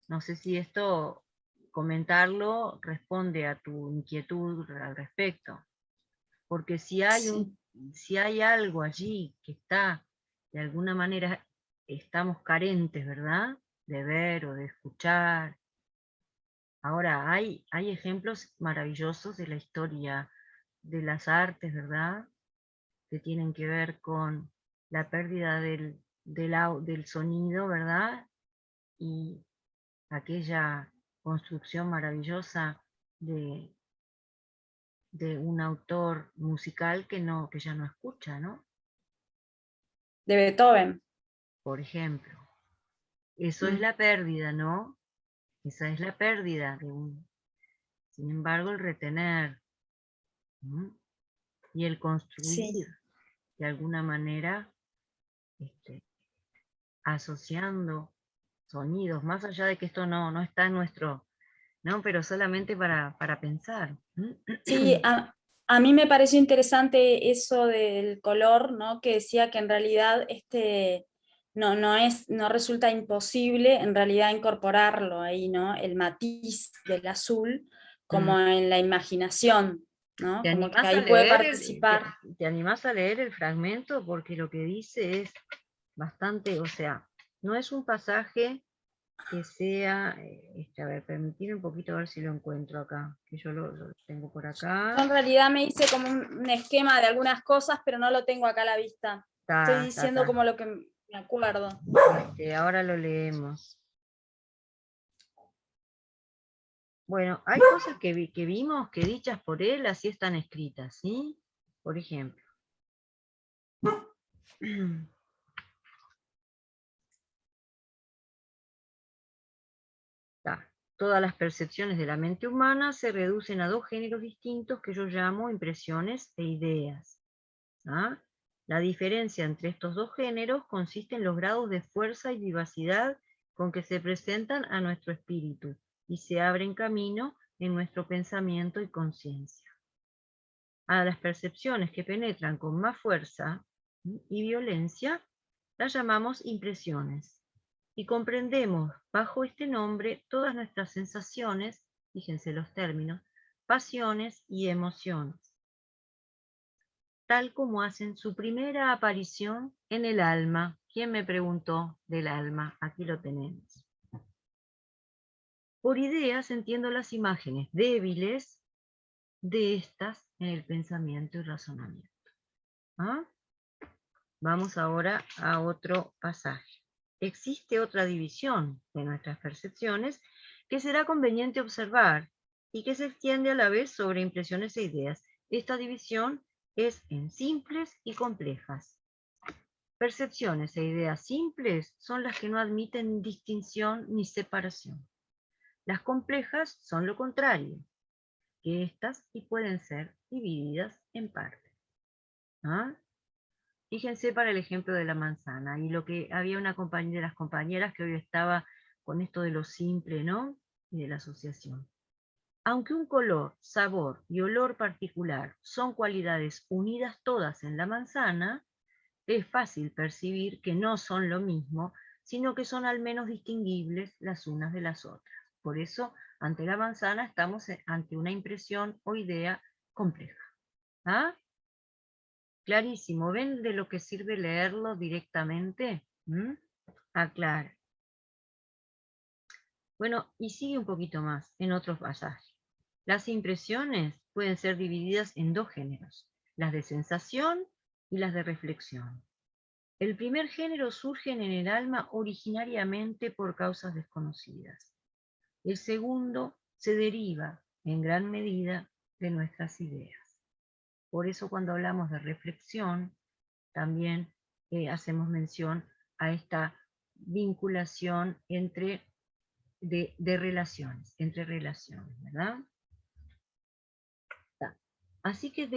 No sé si esto comentarlo responde a tu inquietud al respecto. Porque si hay algo allí que está, de alguna manera, estamos carentes, ¿verdad? De ver o de escuchar. Ahora, hay ejemplos maravillosos de la historia de las artes, ¿verdad? Que tienen que ver con la pérdida del sonido, ¿verdad? Y aquella construcción maravillosa de un autor musical que ya no escucha, ¿no? De Beethoven. Por ejemplo. Eso es la pérdida, ¿no? Esa es la pérdida de sin embargo, el retener, ¿no? Y el construir, de alguna manera, asociando sonidos, más allá de que esto no está en nuestro, ¿no? Pero solamente para pensar. Sí, a mí me pareció interesante eso del color, ¿no? Que decía que en realidad no resulta imposible en realidad incorporarlo ahí, ¿no? El matiz del azul como en la imaginación, ¿no? ¿Te Como que animás ahí a puede leer participar. te animás a leer el fragmento? Porque lo que dice es bastante, o sea, no es un pasaje que sea, a ver, permitirme un poquito a ver si lo encuentro acá, que yo lo tengo por acá. Yo en realidad me hice como un esquema de algunas cosas, pero no lo tengo acá a la vista. Estoy diciendo como lo que me acuerdo. Ahora lo leemos. Bueno, hay cosas que vimos que dichas por él así están escritas, ¿sí? Por ejemplo. Todas las percepciones de la mente humana se reducen a dos géneros distintos que yo llamo impresiones e ideas. La diferencia entre estos dos géneros consiste en los grados de fuerza y vivacidad con que se presentan a nuestro espíritu y se abren camino en nuestro pensamiento y conciencia. A las percepciones que penetran con más fuerza y violencia las llamamos impresiones. Y comprendemos bajo este nombre todas nuestras sensaciones, fíjense los términos, pasiones y emociones, tal como hacen su primera aparición en el alma. ¿Quién me preguntó del alma? Aquí lo tenemos. Por ideas entiendo las imágenes débiles de estas en el pensamiento y razonamiento. Vamos ahora a otro pasaje. Existe otra división de nuestras percepciones que será conveniente observar y que se extiende a la vez sobre impresiones e ideas. Esta división es en simples y complejas. Percepciones e ideas simples son las que no admiten distinción ni separación. Las complejas son lo contrario, que estas y pueden ser divididas en partes. Fíjense para el ejemplo de la manzana, y lo que había una de las compañeras que hoy estaba con esto de lo simple, ¿no? Y de la asociación. Aunque un color, sabor y olor particular son cualidades unidas todas en la manzana, es fácil percibir que no son lo mismo, sino que son al menos distinguibles las unas de las otras. Por eso, ante la manzana estamos ante una impresión o idea compleja. Clarísimo, ¿ven de lo que sirve leerlo directamente? Aclara. Bueno, y sigue un poquito más en otros pasajes. Las impresiones pueden ser divididas en dos géneros, las de sensación y las de reflexión. El primer género surge en el alma originariamente por causas desconocidas. El segundo se deriva en gran medida de nuestras ideas. Por eso cuando hablamos de reflexión, también hacemos mención a esta vinculación entre relaciones, ¿verdad? Así que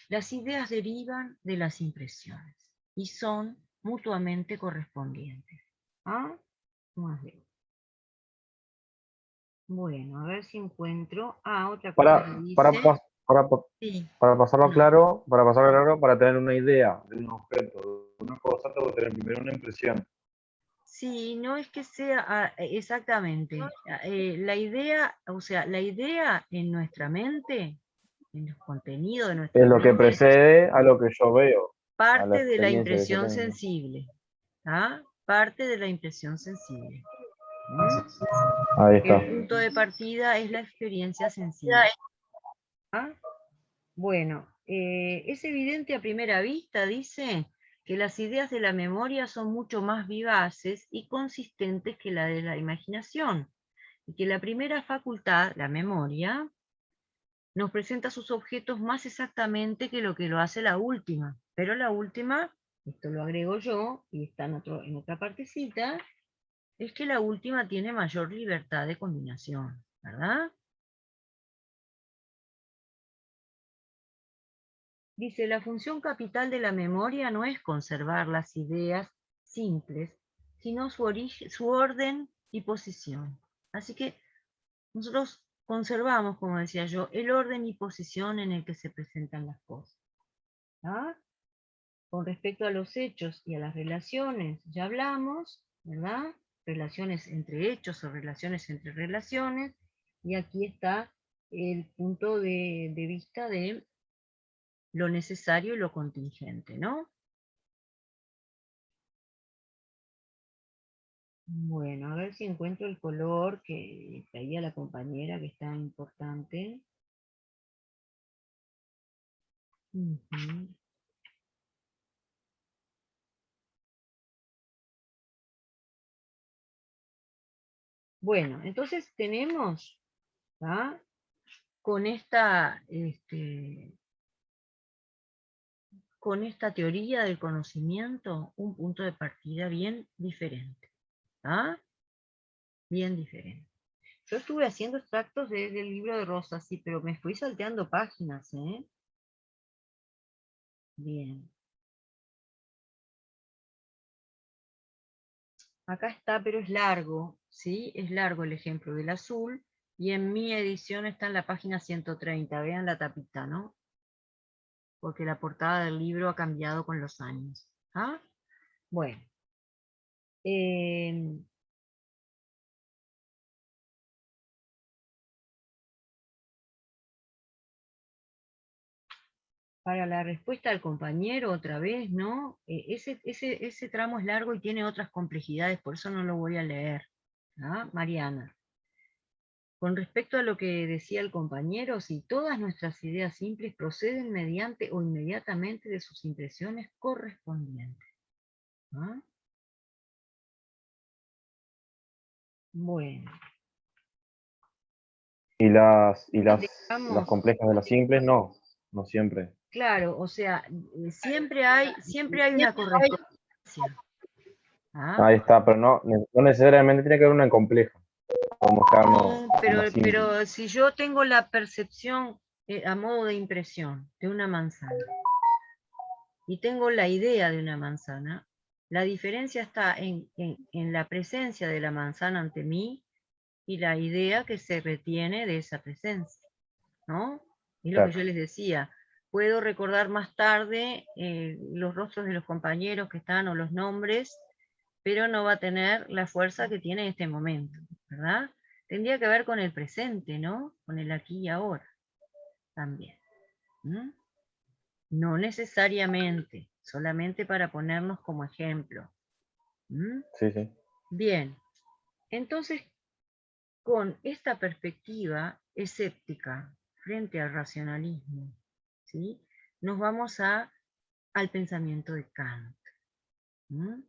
las ideas derivan de las impresiones y son mutuamente correspondientes. Bueno, a ver si encuentro. Otra cosa que dice. Para pasarlo claro, para tener una idea de un objeto, de una cosa, tengo que tener primero una impresión. Sí, no es que sea exactamente. La idea, o sea, la idea en nuestra mente, en los contenidos de nuestra Es lo que mente, precede a lo que yo veo, a la parte de la experiencia que yo impresión tengo. sensible. ¿Ah? Parte de la impresión sensible. ¿Mm? Ahí está. El punto de partida es la experiencia sensible. ¿Ah? Bueno, es evidente a primera vista, dice, que las ideas de la memoria son mucho más vivaces y consistentes que la de la imaginación, y que la primera facultad, la memoria, nos presenta sus objetos más exactamente que lo hace la última. Pero la última, esto lo agrego yo, y está en otra partecita, es que la última tiene mayor libertad de combinación, ¿verdad? Dice, la función capital de la memoria no es conservar las ideas simples, sino su orden y posición. Así que nosotros conservamos, como decía yo, el orden y posición en el que se presentan las cosas. ¿Ah? Con respecto a los hechos y a las relaciones, ya hablamos, ¿verdad? Relaciones entre hechos o relaciones entre relaciones, y aquí está el punto de vista de lo necesario y lo contingente, ¿no? Bueno, a ver si encuentro el color que traía la compañera, que está importante. Ujú. Bueno, entonces tenemos, ¿ah? Con esta teoría del conocimiento un punto de partida bien diferente. ¿Ah? Bien diferente. Yo estuve haciendo extractos del libro de Rosas, sí, pero me fui salteando páginas, ¿eh? Bien. Acá está, pero es largo, ¿sí? Es largo el ejemplo del azul, y en mi edición está en la página 130. Vean la tapita, ¿no? Porque la portada del libro ha cambiado con los años. ¿Ah? Bueno. Para la respuesta al compañero, otra vez, ¿no? Ese tramo es largo y tiene otras complejidades, por eso no lo voy a leer. ¿Ah? Mariana. Con respecto a lo que decía el compañero, si todas nuestras ideas simples proceden mediante o inmediatamente de sus impresiones correspondientes. ¿Ah? Bueno. Y las Digamos, complejas de las simples, no siempre. claro, o sea, siempre hay una correspondencia. ¿Ah? Ahí está, pero no necesariamente tiene que haber una compleja. Podemos quedarnos No, en la simple. pero si yo tengo la percepción a modo de impresión de una manzana y tengo la idea de una manzana, la diferencia está en la presencia de la manzana ante mí y la idea que se retiene de esa presencia, ¿no? Es lo que yo les decía. Puedo recordar más tarde los rostros de los compañeros que están o los nombres, pero no va a tener la fuerza que tiene en este momento, ¿verdad? Tendría que ver con el presente, ¿no? Con el aquí y ahora también. ¿Mm? No necesariamente, solamente para ponernos como ejemplo. ¿Mm? Sí, sí. Bien, entonces con esta perspectiva escéptica frente al racionalismo, ¿sí? Nos vamos al pensamiento de Kant. ¿Mm?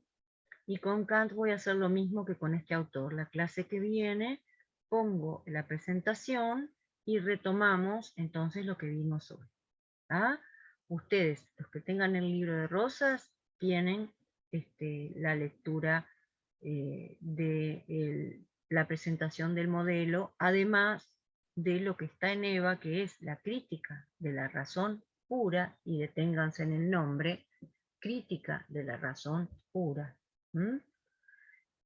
Y con Kant voy a hacer lo mismo que con este autor. La clase que viene pongo la presentación y retomamos entonces lo que vimos hoy. ¿Ah? Ustedes, los que tengan el libro de Rosas, tienen la lectura de la presentación del modelo, además de lo que está en EVA, que es la crítica de la razón pura, y deténganse en el nombre, crítica de la razón pura. ¿Mm?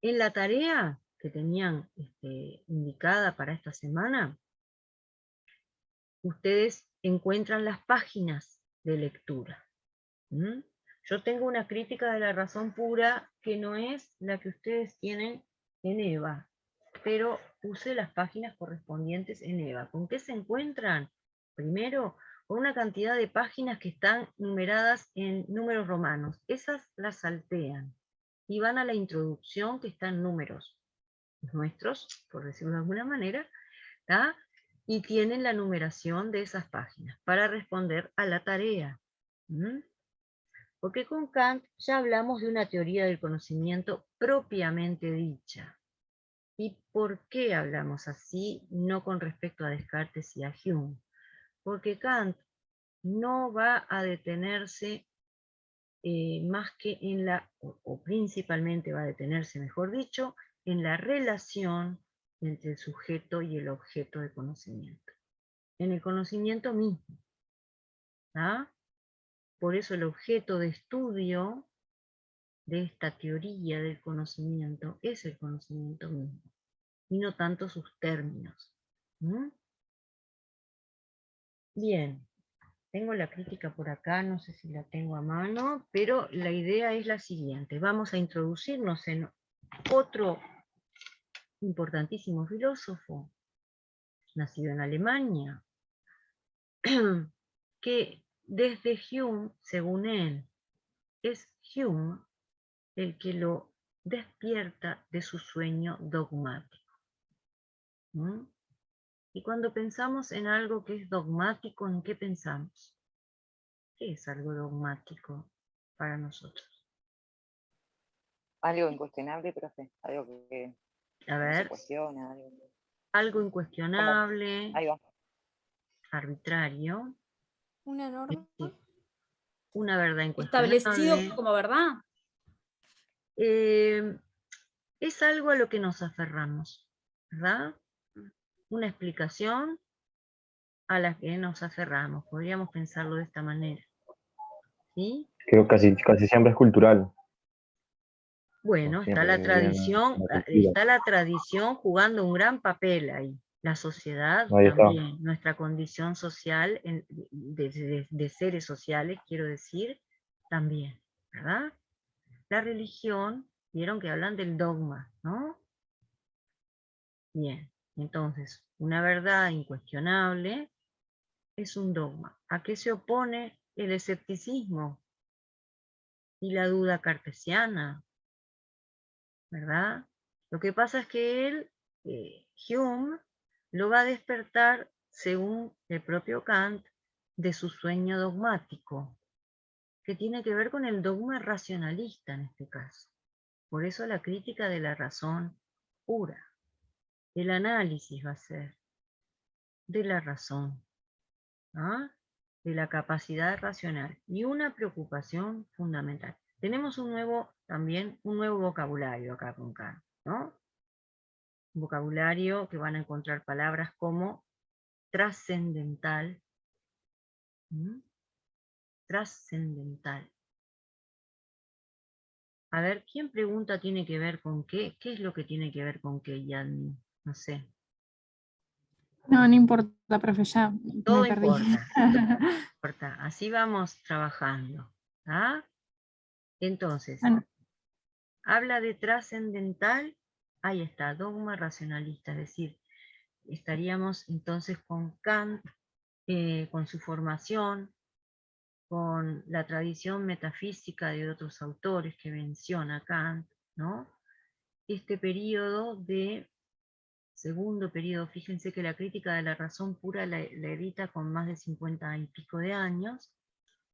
En la tarea que tenían indicada para esta semana, ustedes encuentran las páginas de lectura. ¿Mm? Yo tengo una crítica de la razón pura que no es la que ustedes tienen en EVA, pero puse las páginas correspondientes en EVA. ¿Con qué se encuentran? Primero, con una cantidad de páginas que están numeradas en números romanos. Esas las saltean y van a la introducción que está en números nuestros, por decirlo de alguna manera, ¿tá? Y tienen la numeración de esas páginas para responder a la tarea. Porque con Kant ya hablamos de una teoría del conocimiento propiamente dicha. ¿Y por qué hablamos así, no con respecto a Descartes y a Hume? Porque Kant no va a detenerse más que en la, o principalmente va a detenerse, mejor dicho, en la relación entre el sujeto y el objeto de conocimiento. En el conocimiento mismo. ¿Ah? Por eso el objeto de estudio de esta teoría del conocimiento es el conocimiento mismo, y no tanto sus términos. Bien, tengo la crítica por acá, no sé si la tengo a mano, pero la idea es la siguiente. Vamos a introducirnos en otro importantísimo filósofo, nacido en Alemania, que desde Hume, según él, es Hume el que lo despierta de su sueño dogmático. Y cuando pensamos en algo que es dogmático, ¿en qué pensamos? ¿Qué es algo dogmático para nosotros? Algo incuestionable, profe. Algo que A no se ver, cuestiona. algo incuestionable, Ahí va. arbitrario, Una norma. una verdad Establecido incuestionable. como verdad. Es algo a lo que nos aferramos, ¿verdad? Una explicación a la que nos aferramos, podríamos pensarlo de esta manera. ¿Sí? Creo que casi siempre es cultural. Bueno, está la tradición jugando un gran papel ahí. La sociedad Ahí está. también, nuestra condición social, de seres sociales, quiero decir, también, ¿verdad? La religión, vieron que hablan del dogma, ¿no? Bien, entonces, una verdad incuestionable es un dogma. ¿A qué se opone el escepticismo y la duda cartesiana? ¿Verdad? Lo que pasa es que él, Hume, lo va a despertar, según el propio Kant, de su sueño dogmático, que tiene que ver con el dogma racionalista en este caso. Por eso la crítica de la razón pura. El análisis va a ser de la razón, ¿ah? De la capacidad racional, y una preocupación fundamental. Tenemos también un nuevo vocabulario acá con Kant, ¿no? Un vocabulario que van a encontrar palabras como trascendental, trascendental. A ver, ¿quién pregunta tiene que ver con qué? ¿Qué es lo que tiene que ver con qué, Yadni? No sé. No, no importa, profe, ya Todo me perdí. importa, todo importa. Así vamos trabajando. ¿Ah? Entonces, habla de trascendental, ahí está, dogma racionalista, es decir, estaríamos entonces con Kant, con su formación, con la tradición metafísica de otros autores que menciona Kant, ¿no? Este periodo segundo periodo, fíjense que la crítica de la razón pura la edita con más de 50 y pico de años,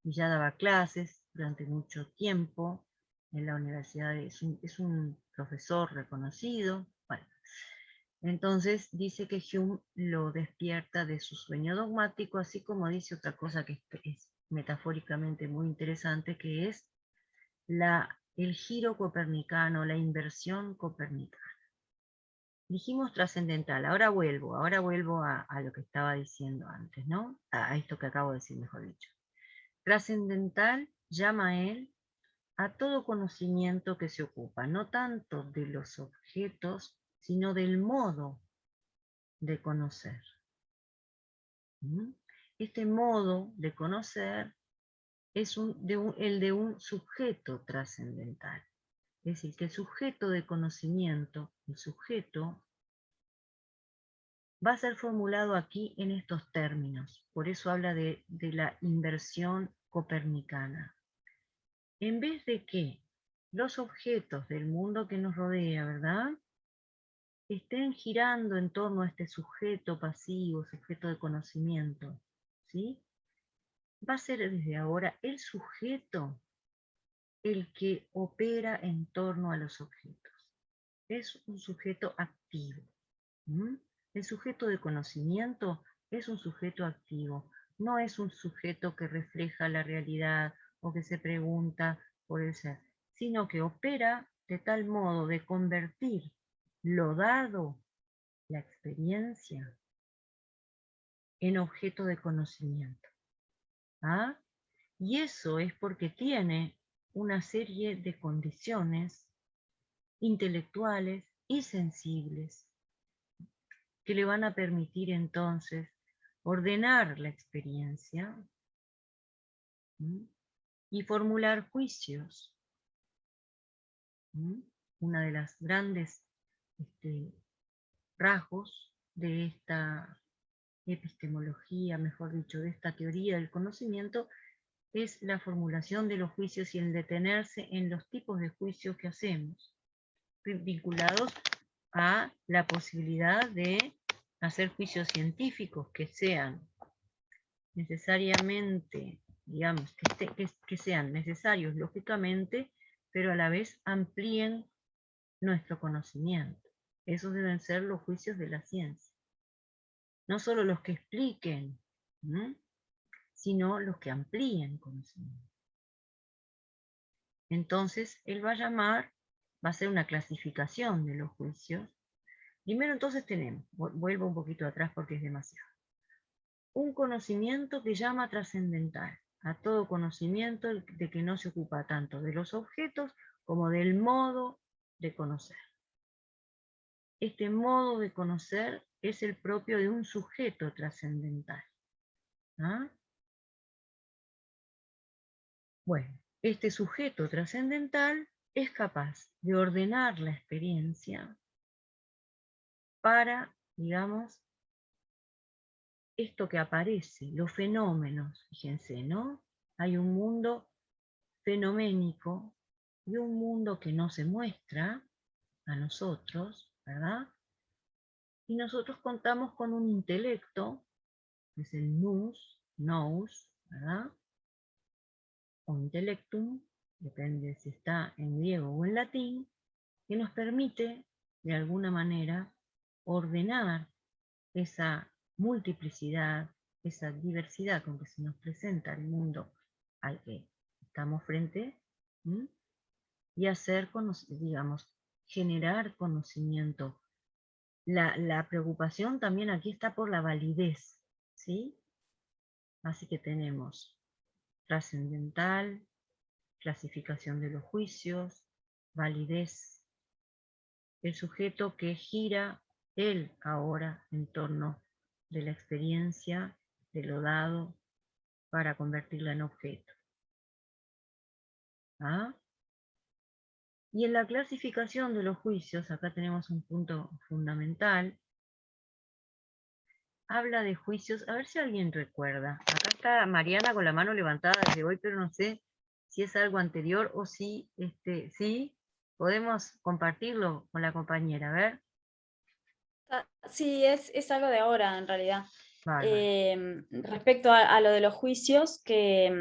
y ya daba clases durante mucho tiempo en la universidad, es un profesor reconocido. Bueno, entonces dice que Hume lo despierta de su sueño dogmático, así como dice otra cosa que es metafóricamente muy interesante, que es el giro copernicano, la inversión copernicana. Dijimos trascendental, ahora vuelvo a lo que estaba diciendo antes, ¿no? A esto que acabo de decir, mejor dicho. Trascendental llama él a todo conocimiento que se ocupa, no tanto de los objetos, sino del modo de conocer. Este modo de conocer es el de un sujeto trascendental. Es decir, que el sujeto de conocimiento, el sujeto, va a ser formulado aquí en estos términos. Por eso habla de la inversión copernicana. En vez de que los objetos del mundo que nos rodea, ¿verdad?, estén girando en torno a este sujeto pasivo, sujeto de conocimiento, ¿sí?, va a ser desde ahora el sujeto el que opera en torno a los objetos. Es un sujeto activo. El sujeto de conocimiento es un sujeto activo, no es un sujeto que refleja la realidad o que se pregunta por el ser, sino que opera de tal modo de convertir lo dado, la experiencia, en objeto de conocimiento. ¿Ah? Y eso es porque tiene una serie de condiciones intelectuales y sensibles que le van a permitir entonces ordenar la experiencia y formular juicios. Una de las grandes rasgos de esta epistemología, mejor dicho, de esta teoría del conocimiento, es la formulación de los juicios y el detenerse en los tipos de juicios que hacemos, vinculados a la posibilidad de hacer juicios científicos que sean necesariamente, digamos, que sean necesarios lógicamente, pero a la vez amplíen nuestro conocimiento. Esos deben ser los juicios de la ciencia. No solo los que expliquen, sino los que amplíen conocimiento. Entonces, él va a hacer una clasificación de los juicios. Primero entonces tenemos, vuelvo un poquito atrás porque es demasiado, un conocimiento que llama trascendental, a todo conocimiento de que no se ocupa tanto de los objetos como del modo de conocer. Este modo de conocer es el propio de un sujeto trascendental. ¿Ah? Bueno, este sujeto trascendental es capaz de ordenar la experiencia para, digamos, esto que aparece, los fenómenos, fíjense, ¿no? Hay un mundo fenoménico y un mundo que no se muestra a nosotros, ¿verdad? Y nosotros contamos con un intelecto, que es el nous, ¿verdad? O intellectum, depende si está en griego o en latín, que nos permite, de alguna manera, ordenar esa multiplicidad, esa diversidad con que se nos presenta el mundo al que estamos frente, y hacer, digamos, generar conocimiento. La preocupación también aquí está por la validez, ¿sí? Así que tenemos trascendental, clasificación de los juicios, validez, el sujeto que gira él ahora en torno de la experiencia, de lo dado, para convertirla en objeto. ¿Ah? Y en la clasificación de los juicios, acá tenemos un punto fundamental, habla de juicios, a ver si alguien recuerda. Acá está Mariana con la mano levantada desde hoy, pero no sé si es algo anterior o si, sí, podemos compartirlo con la compañera, a ver. Sí, es algo de ahora en realidad. Respecto a lo de los juicios, que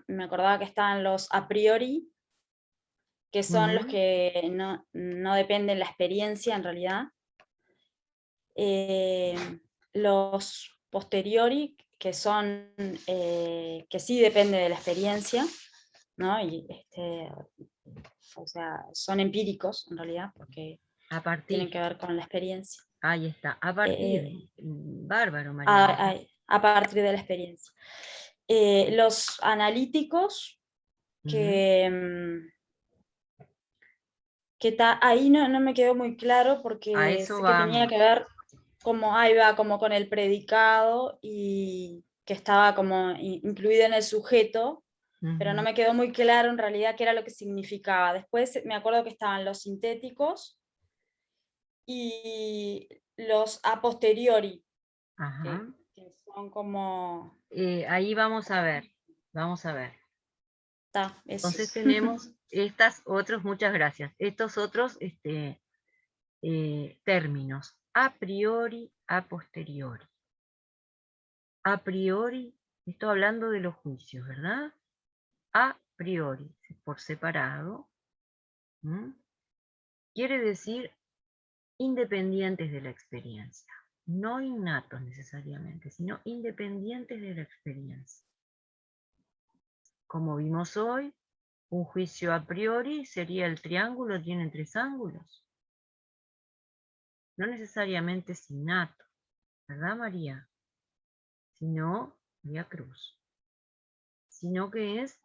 me acordaba que estaban los a priori, que son los que no dependen de la experiencia en realidad. Los posteriori, que son que sí dependen de la experiencia, ¿no? Y o sea, son empíricos en realidad, porque tienen que ver con la experiencia. Ahí está, a partir, bárbaro, María. A partir de la experiencia. Los analíticos, que ahí no me quedó muy claro, porque sé que tenía que ver como con el predicado y que estaba como incluido en el sujeto, pero no Ujú. me quedó muy claro en realidad qué era lo que significaba. Después me acuerdo que estaban los sintéticos y los a posteriori, Ajá. que son como... Ahí vamos a ver, vamos a ver. Entonces Esos. tenemos estas otros, muchas gracias, estos otros términos, a priori, a posteriori. A priori, estoy hablando de los juicios, ¿verdad? A priori, por separado, ¿m? Quiere decir independientes de la experiencia, no innatos necesariamente, sino independientes de la experiencia. Como vimos hoy, un juicio a priori sería el triángulo tiene 3 ángulos. No necesariamente es innato, ¿verdad, María? Sino, María Cruz, sino que es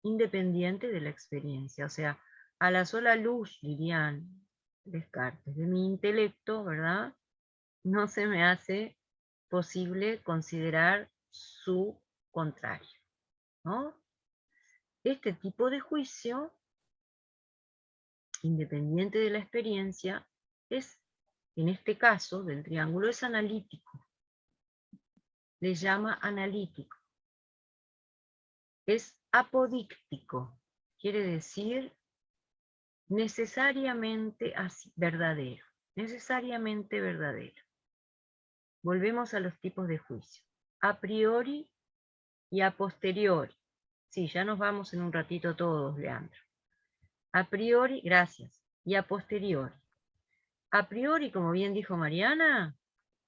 independiente de la experiencia. O sea, a la sola luz, dirían Descartes, de mi intelecto, ¿verdad? No se me hace posible considerar su contrario, ¿no? Este tipo de juicio, independiente de la experiencia, es, en este caso del triángulo, es analítico. Le llama analítico. Es apodíctico, quiere decir necesariamente así, verdadero, necesariamente verdadero. Volvemos a los tipos de juicio. A priori y a posteriori. Sí, ya nos vamos en un ratito todos, Leandro. A priori, gracias, y a posteriori. A priori, como bien dijo Mariana,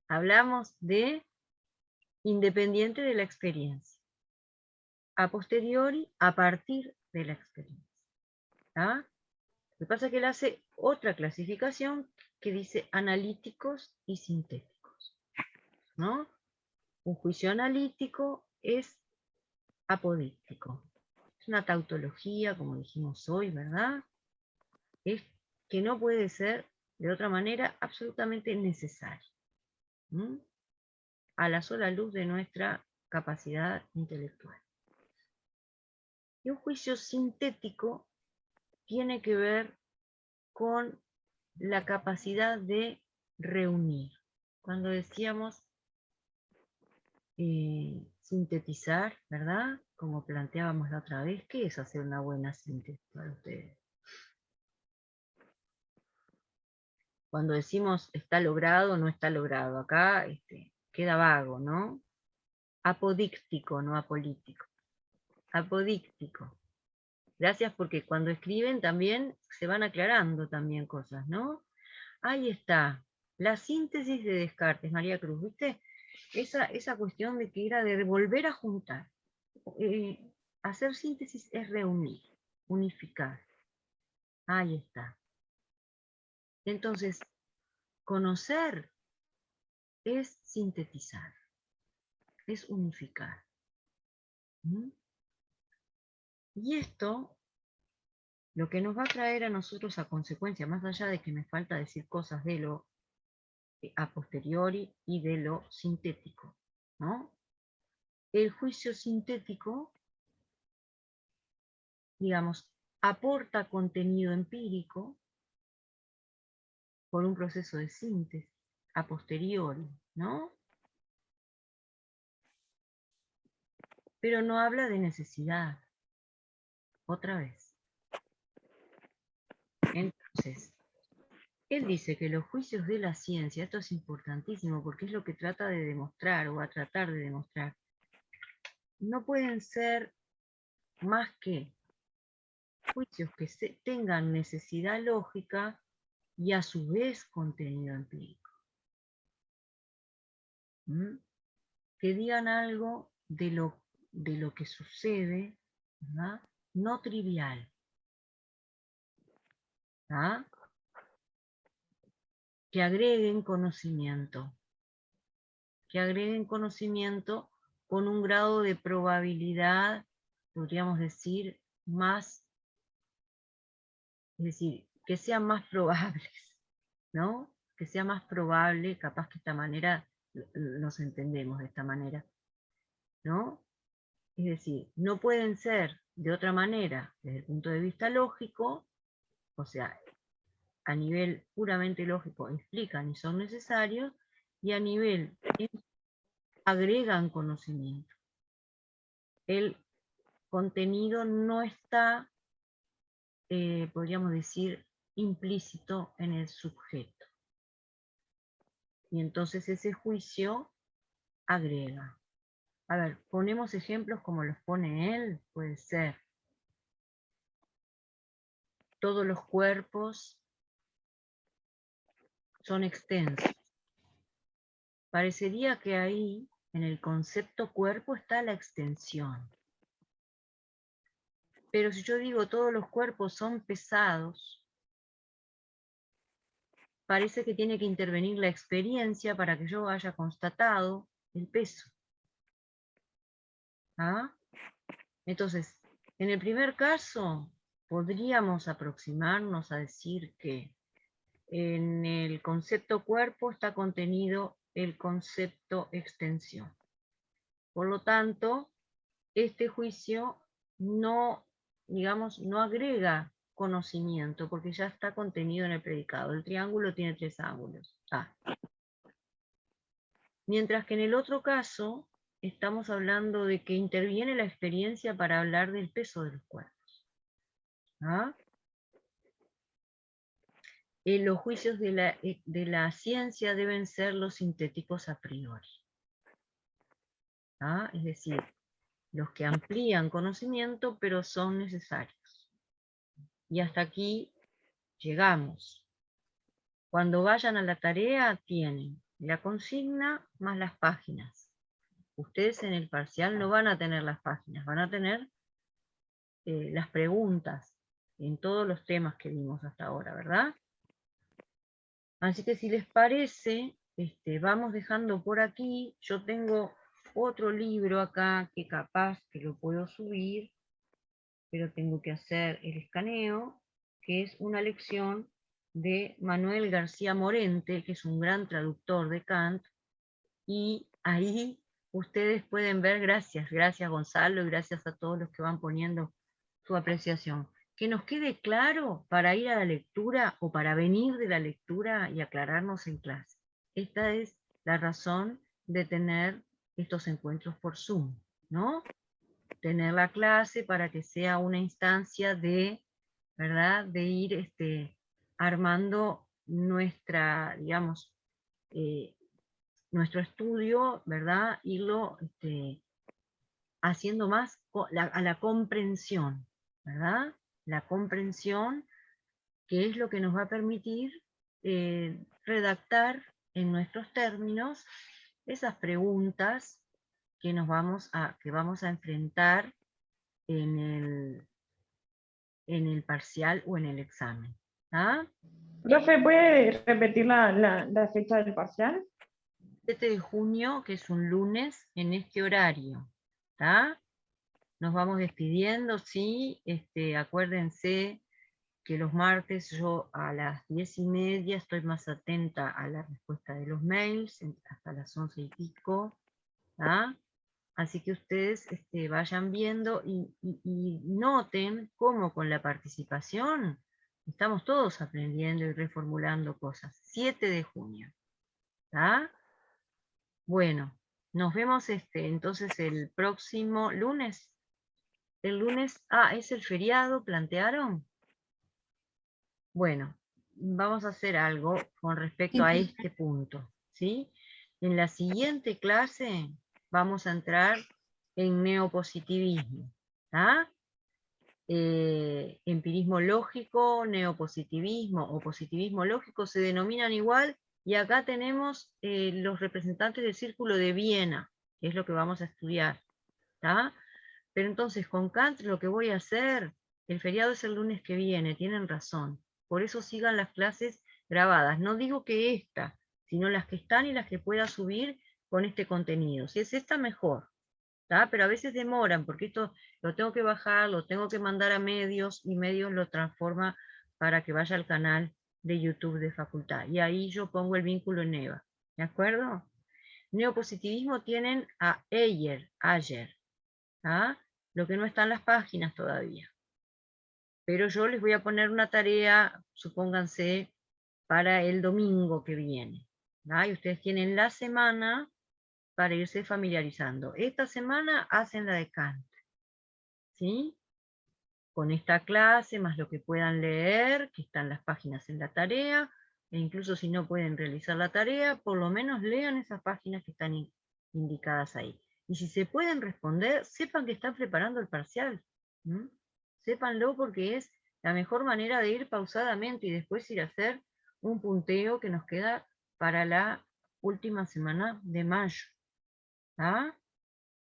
hablamos de independiente de la experiencia. A posteriori, a partir de la experiencia. ¿Ah? Lo que pasa es que él hace otra clasificación que dice analíticos y sintéticos, ¿no? Un juicio analítico es apodíctico. Es una tautología, como dijimos hoy, ¿verdad? Es que no puede ser de otra manera absolutamente necesario. A la sola luz de nuestra capacidad intelectual. Y un juicio sintético tiene que ver con la capacidad de reunir. Cuando decíamos sintetizar, ¿verdad? Como planteábamos la otra vez, ¿qué es hacer una buena síntesis para ustedes? Cuando decimos está logrado o no está logrado, acá queda vago, ¿no? Apodíctico, no apolítico. Apodíctico. Gracias porque cuando escriben también se van aclarando también cosas, ¿no? Ahí está, la síntesis de Descartes, María Cruz, ¿viste? Esa cuestión de que era de volver a juntar. Hacer síntesis es reunir, unificar. Ahí está. Entonces, conocer es sintetizar, es unificar. Y esto, lo que nos va a traer a nosotros a consecuencia, más allá de que me falta decir cosas de lo a posteriori y de lo sintético, ¿no? El juicio sintético, digamos, aporta contenido empírico por un proceso de síntesis a posteriori, ¿no? Pero no habla de necesidad. Otra vez. Entonces, él dice que los juicios de la ciencia, esto es importantísimo porque es lo que trata de demostrar o va a tratar de demostrar, no pueden ser más que juicios que tengan necesidad lógica y a su vez contenido empírico. Que digan algo de lo que sucede, ¿verdad? No trivial. ¿Ah? Que agreguen conocimiento. Que agreguen conocimiento con un grado de probabilidad, podríamos decir, más, es decir, que sean más probables, ¿no? Que sea más probable, capaz que de esta manera nos entendemos de esta manera, ¿no? Es decir, no pueden ser de otra manera desde el punto de vista lógico, o sea, a nivel puramente lógico explican y son necesarios, y a nivel agregan conocimiento. El contenido no está, podríamos decir, implícito en el sujeto. Y entonces ese juicio agrega. A ver, ponemos ejemplos como los pone él, puede ser. Todos los cuerpos son extensos. Parecería que ahí, en el concepto cuerpo, está la extensión. Pero si yo digo todos los cuerpos son pesados, parece que tiene que intervenir la experiencia para que yo haya constatado el peso. ¿Ah? Entonces, en el primer caso, podríamos aproximarnos a decir que en el concepto cuerpo está contenido el concepto extensión. Por lo tanto, este juicio no, digamos, no agrega conocimiento, porque ya está contenido en el predicado. El triángulo tiene 3 ángulos. Mientras que en el otro caso, estamos hablando de que interviene la experiencia para hablar del peso de los cuerpos. Los juicios de la ciencia deben ser los sintéticos a priori. Es decir, los que amplían conocimiento, pero son necesarios. Y hasta aquí llegamos. Cuando vayan a la tarea, tienen la consigna más las páginas. Ustedes en el parcial no van a tener las páginas, van a tener las preguntas en todos los temas que vimos hasta ahora, ¿verdad? Así que si les parece, vamos dejando por aquí. Yo tengo otro libro acá que capaz que lo puedo subir, pero tengo que hacer el escaneo, que es una lección de Manuel García Morente, que es un gran traductor de Kant, y ahí ustedes pueden ver, gracias Gonzalo, y gracias a todos los que van poniendo su apreciación, que nos quede claro para ir a la lectura o para venir de la lectura y aclararnos en clase. Esta es la razón de tener estos encuentros por Zoom, ¿no? Tener la clase para que sea una instancia de, ¿verdad?, de ir armando nuestra, digamos, nuestro estudio, ¿verdad?, irlo haciendo más a la comprensión, ¿verdad? La comprensión, que es lo que nos va a permitir redactar en nuestros términos esas preguntas que vamos a enfrentar en el parcial o en el examen. Profe, ¿puede repetir la fecha del parcial? 7 de junio, que es un lunes, en este horario. Nos vamos despidiendo, sí. Acuérdense que los martes yo a las 10:30 estoy más atenta a la respuesta de los mails, hasta las 11 y pico. Así que ustedes vayan viendo y noten cómo con la participación estamos todos aprendiendo y reformulando cosas. 7 de junio. Bueno, nos vemos entonces el próximo lunes. El lunes, es el feriado, ¿plantearon? Bueno, vamos a hacer algo con respecto a este punto, ¿sí? En la siguiente clase vamos a entrar en neopositivismo, empirismo lógico, neopositivismo o positivismo lógico se denominan igual, y acá tenemos los representantes del Círculo de Viena, que es lo que vamos a estudiar, Pero entonces con Kant lo que voy a hacer, el feriado es el lunes que viene, tienen razón, por eso sigan las clases grabadas, no digo que esta, sino las que están y las que pueda subir con este contenido. Si es esta, mejor, pero a veces demoran, porque esto lo tengo que bajar, lo tengo que mandar a medios, y medios lo transforma para que vaya al canal de YouTube de facultad, y ahí yo pongo el vínculo en EVA, ¿de acuerdo? Neopositivismo tienen a ayer, ¿ah? Lo que no está en las páginas todavía. Pero yo les voy a poner una tarea, supónganse, para el domingo que viene. ¿ah? Y ustedes tienen la semana para irse familiarizando. Esta semana hacen la de Kant. ¿Sí? Con esta clase, más lo que puedan leer, que están las páginas en la tarea, e incluso si no pueden realizar la tarea, por lo menos lean esas páginas que están indicadas ahí. Y si se pueden responder, sepan que están preparando el parcial. Sépanlo porque es la mejor manera de ir pausadamente y después ir a hacer un punteo que nos queda para la última semana de mayo. ¿Ah?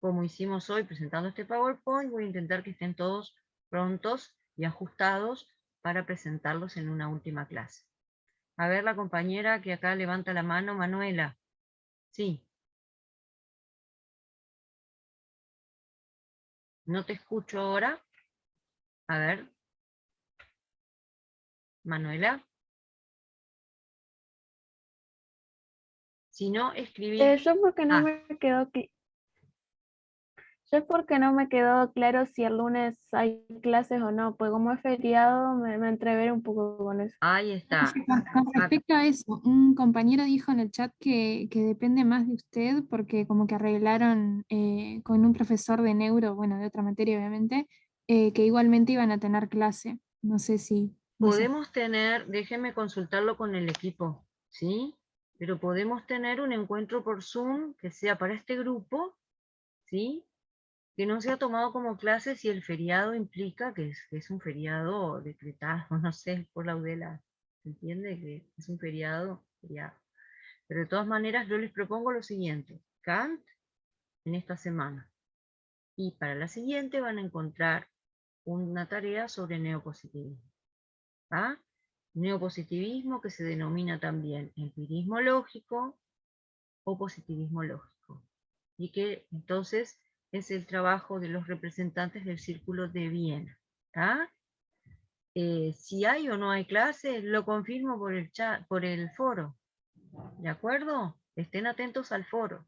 Como hicimos hoy presentando este PowerPoint, voy a intentar que estén todos prontos y ajustados para presentarlos en una última clase. A ver la compañera que acá levanta la mano, Manuela. Sí. No te escucho ahora. A ver. Manuela. Si no, escribí. Yo porque no me quedó claro si el lunes hay clases o no, pues como es feriado me entreveré un poco con eso. Ahí está. Con respecto a eso, un compañero dijo en el chat que depende más de usted porque como que arreglaron con un profesor de neuro, bueno, de otra materia obviamente, que igualmente iban a tener clase. No sé si... no sé. Podemos tener, déjenme consultarlo con el equipo, ¿sí? Pero podemos tener un encuentro por Zoom que sea para este grupo, ¿sí? Que no sea tomado como clase si el feriado implica que es un feriado decretado, no sé, por la UDELA, ¿se entiende? Que es un feriado. Pero de todas maneras yo les propongo lo siguiente, Kant en esta semana, y para la siguiente van a encontrar una tarea sobre neopositivismo. ¿Ah? Neopositivismo que se denomina también empirismo lógico o positivismo lógico. Y que entonces es el trabajo de los representantes del Círculo de Viena. Si hay o no hay clase, lo confirmo por el chat, por el foro. ¿De acuerdo? Estén atentos al foro.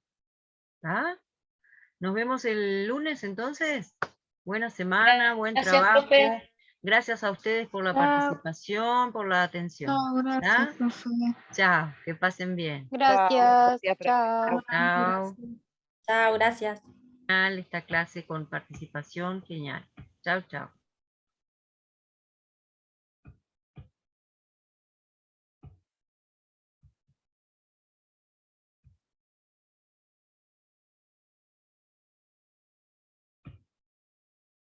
Nos vemos el lunes entonces. Buena semana, buen trabajo. Profe. Gracias a ustedes por la participación, por la atención. Gracias, profe. Chao, que pasen bien. Gracias. Chao. Chao. Chao, gracias. Esta clase con participación, genial. Chao, chao.